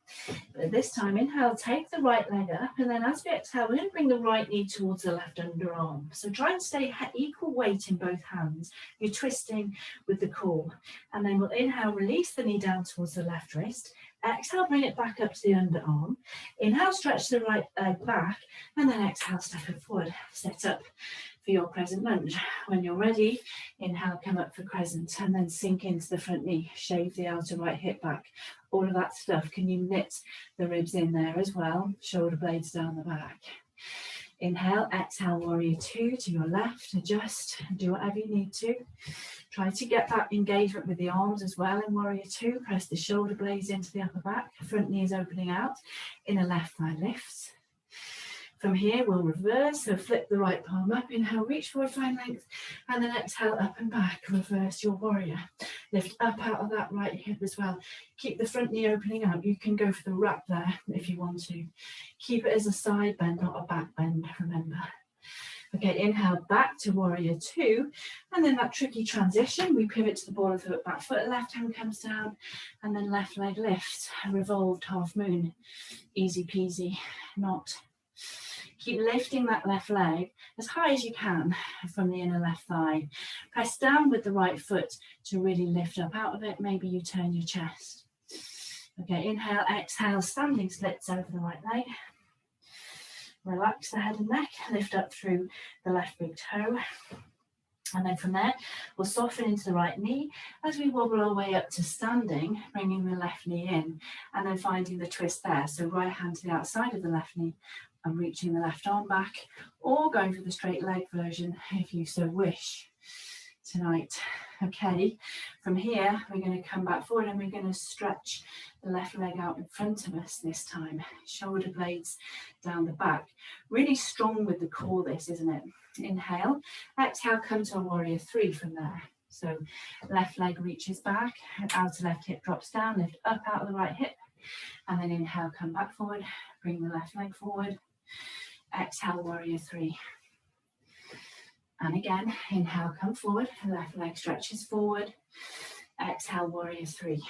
but this time inhale, take the right leg up, and then as we exhale, we're going to bring the right knee towards the left underarm. So try and stay equal weight in both hands. You're twisting with the core, and then we'll inhale, release the knee down towards the left wrist. Exhale, bring it back up to the underarm. Inhale, stretch the right leg back, and then exhale, step it forward. Set up for your crescent lunge. When you're ready, inhale, come up for crescent, and then sink into the front knee. Shave the outer right hip back. All of that stuff. Can you knit the ribs in there as well? Shoulder blades down the back. Inhale, exhale, warrior 2 to your left. Adjust, do whatever you need to. Try to get that engagement with the arms as well in warrior 2. Press the shoulder blades into the upper back. Front knee is opening out. Inner left thigh lifts. From here, we'll reverse, so flip the right palm up, inhale, reach forward, find length, and then exhale, up and back, reverse your warrior. Lift up out of that right hip as well. Keep the front knee opening out. You can go for the wrap there if you want to. Keep it as a side bend, not a back bend, remember. Okay, inhale, back to warrior 2, and then that tricky transition, we pivot to the ball of the back foot, left hand comes down, and then left leg lifts, revolved half moon, easy peasy, not. Keep lifting that left leg as high as you can from the inner left thigh. Press down with the right foot to really lift up out of it. Maybe you turn your chest. Okay, inhale, exhale, standing splits over the right leg. Relax the head and neck, lift up through the left big toe. And then from there, we'll soften into the right knee as we wobble our way up to standing, bringing the left knee in, and then finding the twist there. So right hand to the outside of the left knee, and reaching the left arm back, or going for the straight leg version if you so wish tonight. Okay, from here we're going to come back forward and we're going to stretch the left leg out in front of us this time. Shoulder blades down the back. Really strong with the core this, isn't it? Inhale, exhale, come to a warrior 3 from there. So left leg reaches back, outer left hip drops down, lift up out of the right hip, and then inhale, come back forward, bring the left leg forward. Exhale, warrior 3. And again, inhale, come forward, left leg stretches forward. Exhale, warrior 3.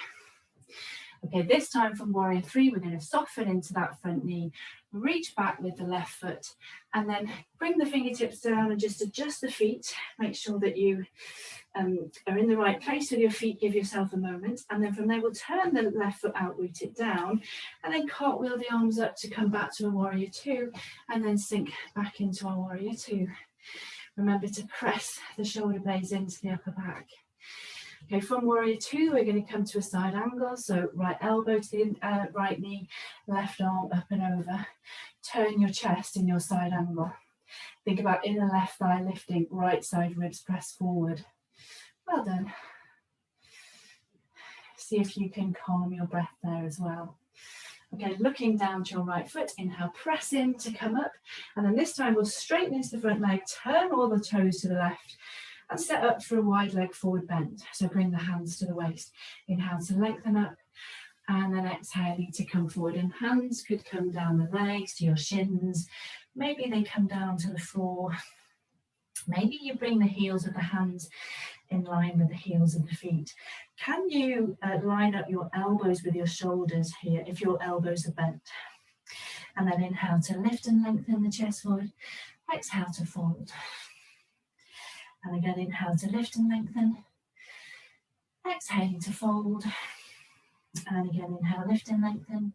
Okay, this time from warrior 3, we're going to soften into that front knee, reach back with the left foot, and then bring the fingertips down and just adjust the feet. Make sure that you are in the right place with your feet. Give yourself a moment, and then from there we'll turn the left foot out, root it down, and then cartwheel the arms up to come back to a warrior 2, and then sink back into our warrior 2. Remember to press the shoulder blades into the upper back. Okay, from warrior 2, we're going to come to a side angle. So right elbow to the right knee, left arm up and over. Turn your chest in your side angle. Think about inner left thigh lifting, right side ribs press forward. Well done. See if you can calm your breath there as well. Okay, looking down to your right foot, inhale, press in to come up. And then this time we'll straighten into the front leg, turn all the toes to the left, and set up for a wide leg forward bend. So bring the hands to the waist. Inhale to lengthen up, and then exhaling to come forward. And hands could come down the legs to your shins. Maybe they come down to the floor. Maybe you bring the heels of the hands in line with the heels of the feet. Can you line up your elbows with your shoulders here if your elbows are bent? And then inhale to lift and lengthen the chest forward. Exhale to fold. And again, inhale to lift and lengthen. Exhaling to fold. And again, inhale, lift and lengthen.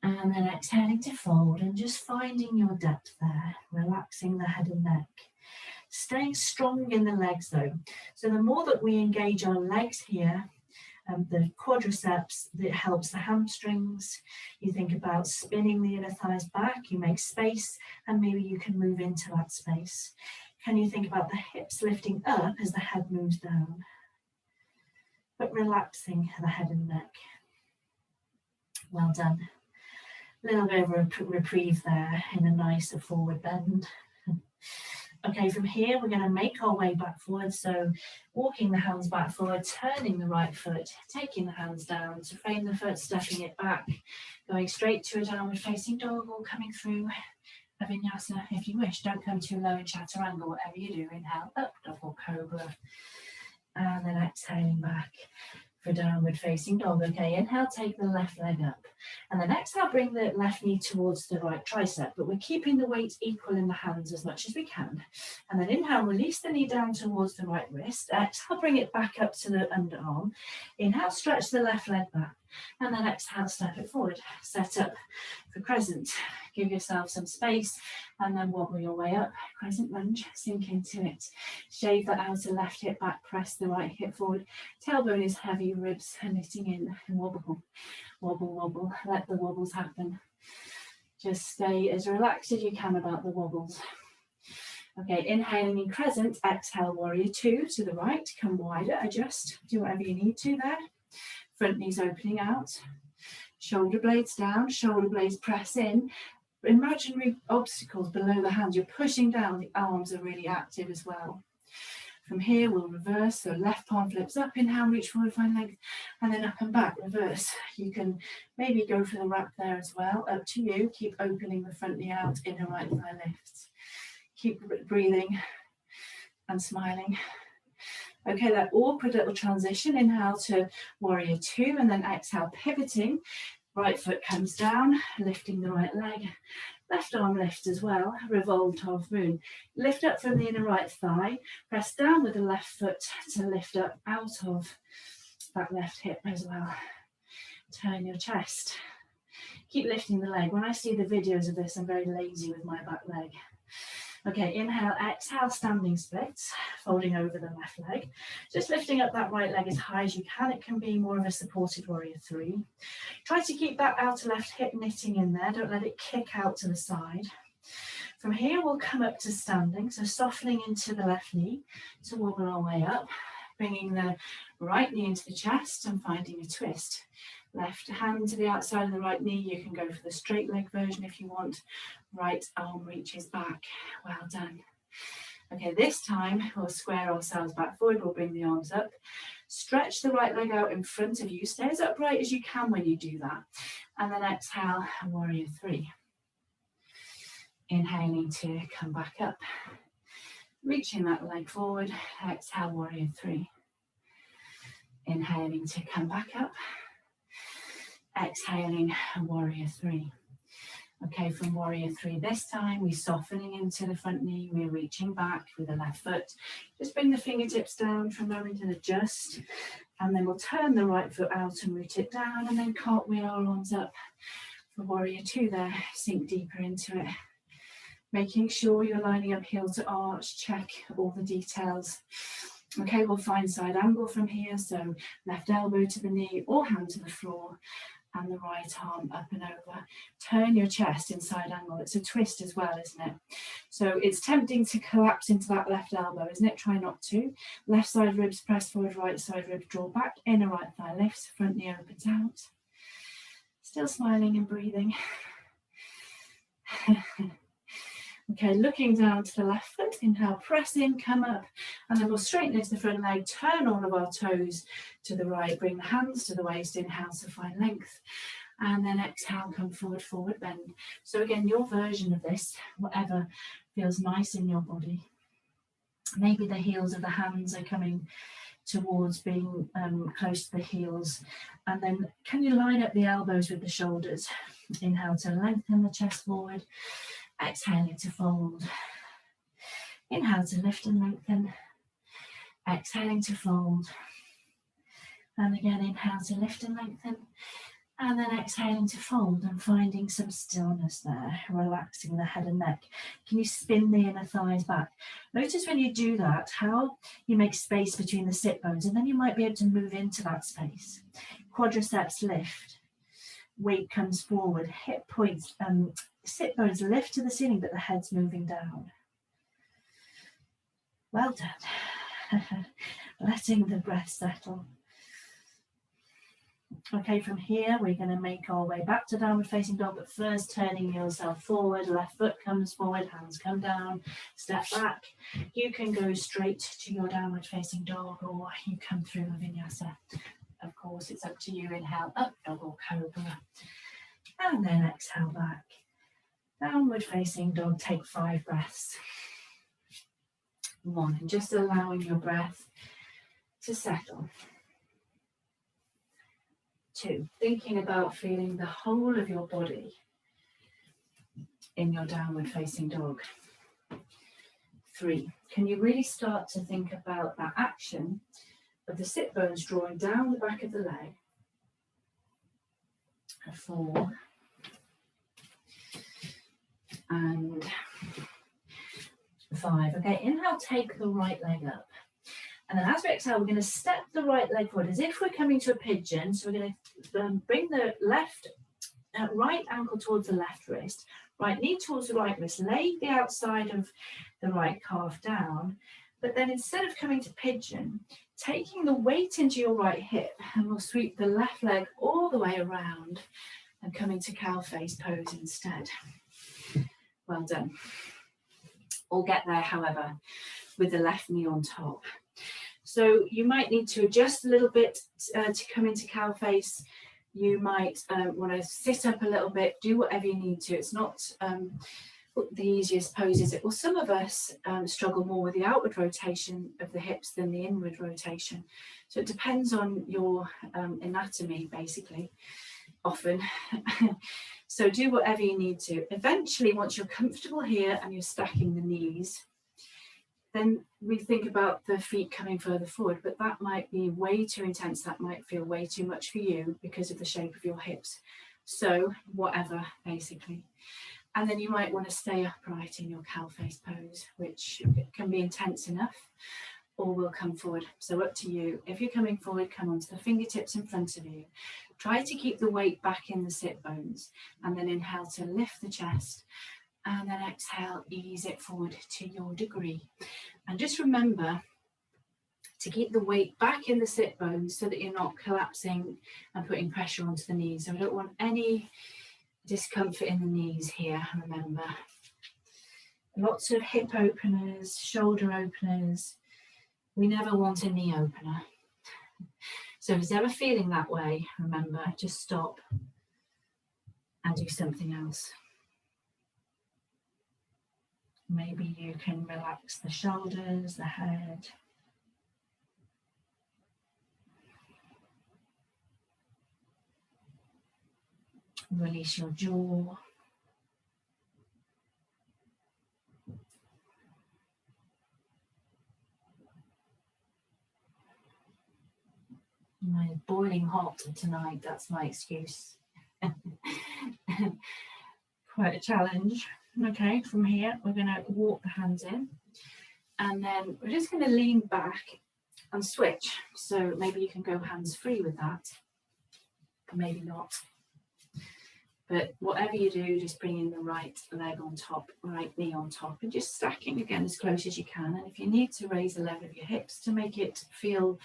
And then exhaling to fold, and just finding your depth there, relaxing the head and neck. Staying strong in the legs though. So the more that we engage our legs here, the quadriceps, that helps the hamstrings. You think about spinning the inner thighs back, you make space, and maybe you can move into that space. Can you think about the hips lifting up as the head moves down, but relaxing the head and neck? Well done. A little bit of a reprieve there in a nicer forward bend. Okay, from here we're going to make our way back forward. So walking the hands back forward, turning the right foot, taking the hands down to frame the foot, stepping it back, going straight to a downward facing dog, or coming through a vinyasa if you wish. Don't come too low in chaturanga, whatever you do. Inhale up, dog or cobra, and then exhaling back for downward facing dog. Okay, inhale, take the left leg up, and then exhale, bring the left knee towards the right tricep, but we're keeping the weight equal in the hands as much as we can. And then inhale, release the knee down towards the right wrist. Exhale, bring it back up to the underarm. Inhale, stretch the left leg back, and then exhale, step it forward. Set up for crescent. Give yourself some space, and then wobble your way up. Crescent lunge, sink into it. Shave the outer left hip back, press the right hip forward. Tailbone is heavy, ribs are knitting in, and wobble, wobble, wobble. Let the wobbles happen. Just stay as relaxed as you can about the wobbles. Okay, inhaling in crescent, exhale, warrior two to the right, come wider, adjust, do whatever you need to there. Front knees opening out, shoulder blades down, shoulder blades press in. Imaginary obstacles below the hands, you're pushing down, the arms are really active as well. From here we'll reverse, so left palm flips up, inhale, reach forward, find length, and then up and back, reverse. You can maybe go for the wrap there as well, up to you. Keep opening the front knee out, inner right thigh lifts. Keep breathing and smiling. Okay, that awkward little transition, inhale to warrior two, and then exhale, pivoting. Right foot comes down, lifting the right leg. Left arm lift as well, revolved half moon. Lift up from the inner right thigh, press down with the left foot to lift up out of that left hip as well. Turn your chest. Keep lifting the leg. When I see the videos of this, I'm very lazy with my back leg. Okay, inhale, exhale, standing splits, folding over the left leg. Just lifting up that right leg as high as you can. It can be more of a supported warrior three. Try to keep that outer left hip knitting in there. Don't let it kick out to the side. From here, we'll come up to standing. So softening into the left knee to wobble our way up. Bringing the right knee into the chest and finding a twist. Left hand to the outside of the right knee. You can go for the straight leg version if you want. Right arm reaches back. Well done. Okay, this time we'll square ourselves back forward. We'll bring the arms up. Stretch the right leg out in front of you. Stay as upright as you can when you do that. And then exhale, warrior three. Inhaling to come back up. Reaching that leg forward. Exhale, warrior three. Inhaling to come back up. Exhaling, warrior three. Okay, from warrior three this time, we're softening into the front knee. We're reaching back with the left foot. Just bring the fingertips down for a moment and adjust. And then we'll turn the right foot out and root it down, and then cartwheel our arms up for warrior two there. Sink deeper into it. Making sure you're lining up heel to arch. Check all the details. Okay, we'll find side angle from here. So left elbow to the knee or hand to the floor. And the right arm up and over. Turn your chest in side angle. It's a twist as well, isn't it? So it's tempting to collapse into that left elbow, isn't it? Try not to. Left side ribs press forward, right side ribs draw back. Inner right thigh lifts, front knee opens out. Still smiling and breathing. Okay, looking down to the left foot, inhale, press in, come up, and then we'll straighten into the front leg, turn all of our toes to the right, bring the hands to the waist, inhale to find length, and then exhale, come forward, forward bend. So again, your version of this, whatever feels nice in your body. Maybe the heels of the hands are coming towards being close to the heels. And then can you line up the elbows with the shoulders? Inhale to lengthen the chest forward. Exhaling to fold. Inhale to lift and lengthen. Exhaling to fold. And again, inhale to lift and lengthen. And then exhaling to fold and finding some stillness there, relaxing the head and neck. Can you spin the inner thighs back? Notice when you do that, how you make space between the sit bones, and then you might be able to move into that space. Quadriceps lift, weight comes forward, hip points, sit bones lift to the ceiling, but the head's moving down. Well done. Letting the breath settle. Okay, from here we're going to make our way back to downward facing dog, but first turning yourself forward, left foot comes forward, hands come down, step back. You can go straight to your downward facing dog, or you come through a vinyasa. Of course, it's up to you. Inhale up, dog or cobra, and then exhale back. Downward facing dog, take 5 breaths. 1, and just allowing your breath to settle. 2, thinking about feeling the whole of your body in your downward facing dog. 3, can you really start to think about that action of the sit bones drawing down the back of the leg. 4, and 5. Okay, inhale, take the right leg up. And then as we exhale, we're going to step the right leg forward as if we're coming to a pigeon. So we're going to bring the right ankle towards the left wrist, right knee towards the right wrist, lay the outside of the right calf down. But then instead of coming to pigeon, taking the weight into your right hip, and we'll sweep the left leg all the way around and coming to cow face pose instead. Well done. We'll get there, however, with the left knee on top. So you might need to adjust a little bit to come into cow face. You might want to sit up a little bit, do whatever you need to. It's not the easiest pose, is it? Well, some of us struggle more with the outward rotation of the hips than the inward rotation. So it depends on your anatomy, basically, often. So do whatever you need to. Eventually, once you're comfortable here and you're stacking the knees, then we think about the feet coming further forward, but that might be way too intense. That might feel way too much for you because of the shape of your hips. So whatever, basically. And then you might want to stay upright in your cow face pose, which can be intense enough, or will come forward. So up to you. If you're coming forward, come onto the fingertips in front of you. Try to keep the weight back in the sit bones, and then inhale to lift the chest. And then exhale, ease it forward to your degree. And just remember to keep the weight back in the sit bones so that you're not collapsing and putting pressure onto the knees. So we don't want any discomfort in the knees here, remember. Lots of hip openers, shoulder openers. We never want a knee opener. So if it's ever feeling that way, remember, just stop and do something else. Maybe you can relax the shoulders, the head. Release your jaw. I'm boiling hot tonight, that's my excuse. Quite a challenge. Okay, from here we're going to walk the hands in, and then we're just going to lean back and switch. So maybe you can go hands free with that, maybe not. But whatever you do, just bringing the right leg on top, right knee on top, and just stacking again as close as you can. And if you need to raise the level of your hips to make it feel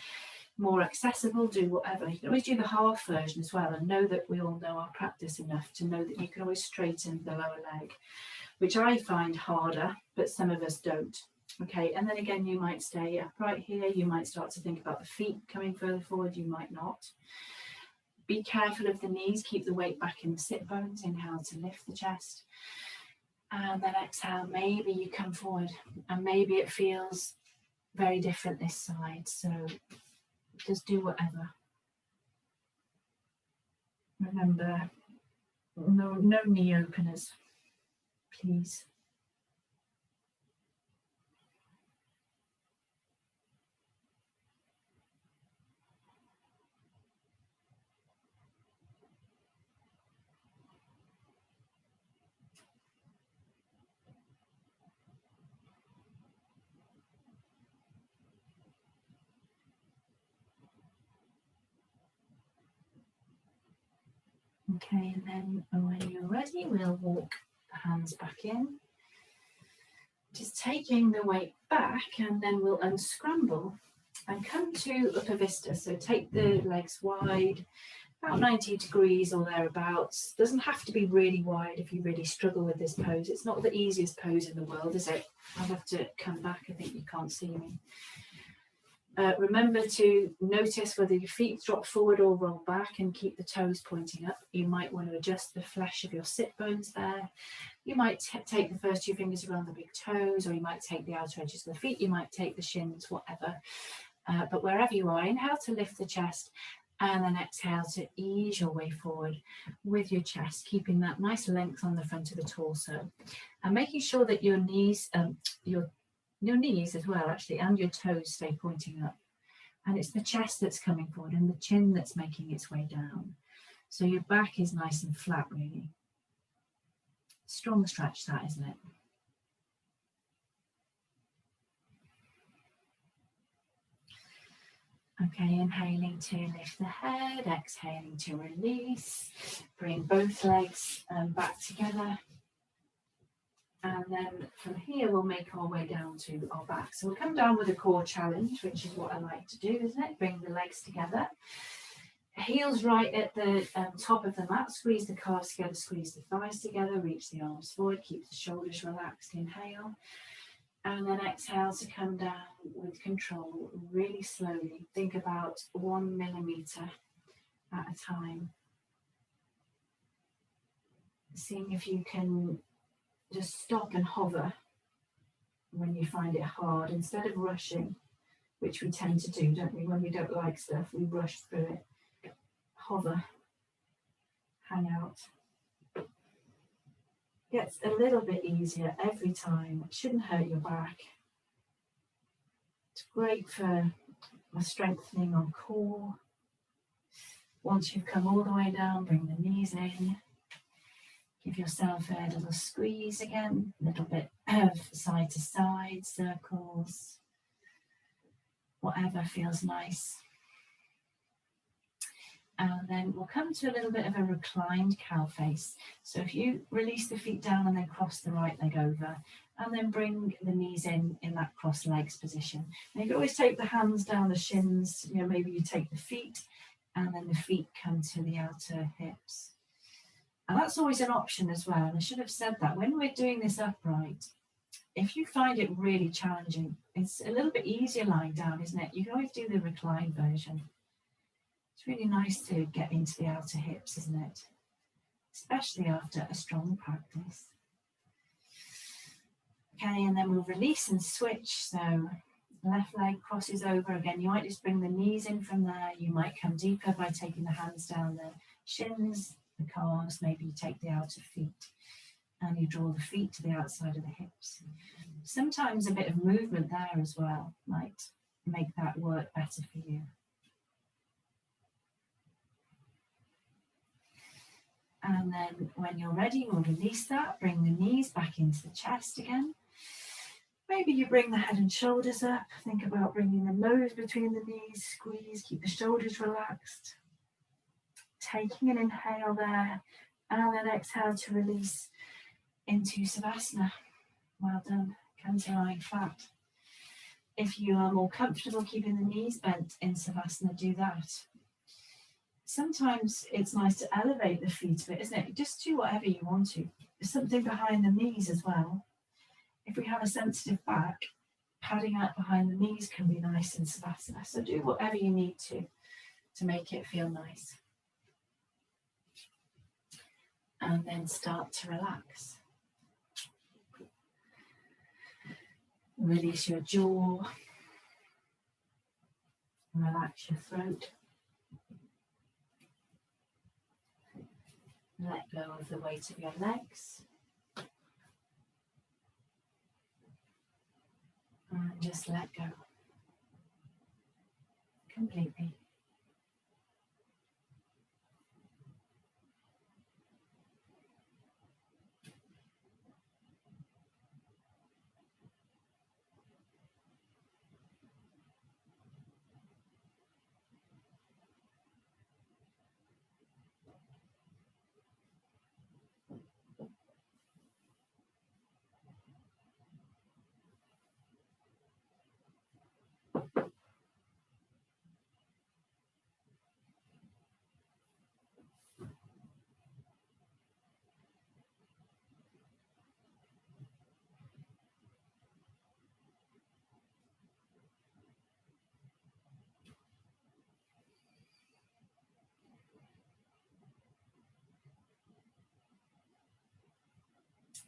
more accessible, do whatever. You can always do the half version as well, and know that we all know our practice enough to know that you can always straighten the lower leg, which I find harder, but some of us don't. Okay, and then again, you might stay upright here. You might start to think about the feet coming further forward. You might not. Be careful of the knees. Keep the weight back in the sit bones. Inhale to lift the chest. And then exhale. Maybe you come forward and maybe it feels very different this side, so just do whatever. Remember, no knee openers, please. Okay, and then when you're ready, we'll walk the hands back in. Just taking the weight back, and then we'll unscramble and come to Upavista. So take the legs wide, about 90 degrees or thereabouts. Doesn't have to be really wide if you really struggle with this pose. It's not the easiest pose in the world, is it? I'll have to come back. I think you can't see me. Remember to notice whether your feet drop forward or roll back, and keep the toes pointing up. You might want to adjust the flesh of your sit bones there. You might take the first two fingers around the big toes, or you might take the outer edges of the feet. You might take the shins, whatever. But wherever you are, inhale to lift the chest, and then exhale to ease your way forward with your chest, keeping that nice length on the front of the torso, and making sure that your knees, your knees as well, actually, and your toes stay pointing up. And it's the chest that's coming forward and the chin that's making its way down. So your back is nice and flat, really. Strong stretch that, isn't it? Okay, inhaling to lift the head, exhaling to release. Bring both legs back together. And then from here, we'll make our way down to our back. So we'll come down with a core challenge, which is what I like to do, isn't it? Bring the legs together. Heels right at the top of the mat. Squeeze the calves together, squeeze the thighs together, reach the arms forward, keep the shoulders relaxed. Inhale. And then exhale to come down with control, really slowly. Think about 1 millimeter at a time. Seeing if you can just stop and hover when you find it hard, instead of rushing, which we tend to do, don't we? When we don't like stuff, we rush through it. Hover, hang out. Gets a little bit easier every time. It shouldn't hurt your back. It's great for strengthening on core. Once you've come all the way down, bring the knees in. Give yourself a little squeeze again, a little bit of side to side circles, whatever feels nice. And then we'll come to a little bit of a reclined cow face. So if you release the feet down and then cross the right leg over, and then bring the knees in that cross legs position. Now you can always take the hands down the shins, maybe you take the feet, and then the feet come to the outer hips. And that's always an option as well. And I should have said that when we're doing this upright, if you find it really challenging, it's a little bit easier lying down, isn't it? You can always do the reclined version. It's really nice to get into the outer hips, isn't it? Especially after a strong practice. Okay, and then we'll release and switch. So left leg crosses over again. You might just bring the knees in from there. You might come deeper by taking the hands down the shins, the calves. Maybe you take the outer feet and you draw the feet to the outside of the hips. Sometimes a bit of movement there as well might make that work better for you. And then when you're ready, we'll release that. Bring the knees back into the chest again. Maybe you bring the head and shoulders up. Think about bringing the nose between the knees. Squeeze, keep the shoulders relaxed. Taking an inhale there, and then exhale to release into Savasana. Well done. Come to lying flat. If you are more comfortable keeping the knees bent in Savasana, do that. Sometimes it's nice to elevate the feet a bit, isn't it? Just do whatever you want to. There's something behind the knees as well. If we have a sensitive back, padding out behind the knees can be nice in Savasana. So do whatever you need to make it feel nice. And then start to relax. Release your jaw. Relax your throat. Let go of the weight of your legs. And just let go completely.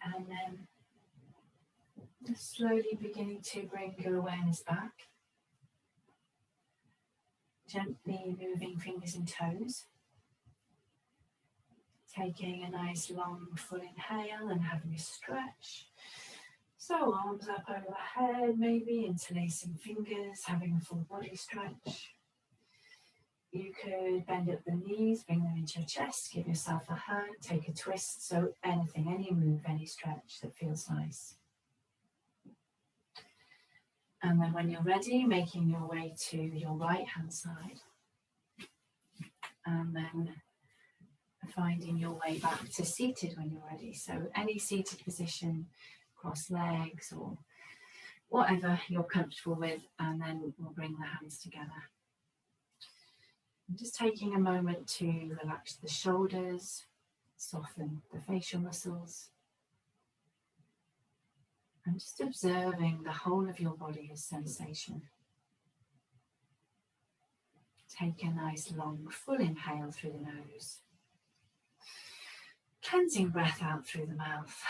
And then just slowly beginning to bring your awareness back. Gently moving fingers and toes. Taking a nice long full inhale and having a stretch. So arms up overhead, maybe interlacing fingers, having a full body stretch. You could bend up the knees, bring them into your chest, give yourself a hug, take a twist. So anything, any move, any stretch that feels nice. And then when you're ready, making your way to your right hand side. And then finding your way back to seated when you're ready. So any seated position, cross legs or whatever you're comfortable with, and then we'll bring the hands together. And just taking a moment to relax the shoulders, soften the facial muscles, and just observing the whole of your body as sensation. Take a nice long full inhale through the nose. Cleansing breath out through the mouth.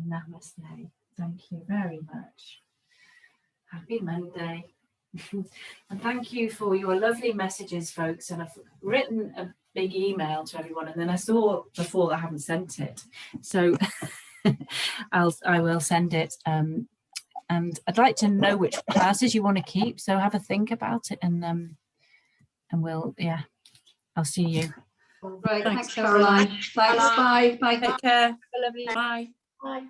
Namaste. Thank you very much. Happy Monday. And thank you for your lovely messages, folks. And I've written a big email to everyone, and then I saw before I haven't sent it. So I will send it. And I'd like to know which classes you want to keep. So have a think about it, and we'll, I'll see you. Right, thanks Caroline. Thanks, bye. Take care. Lovely. Bye. Bye.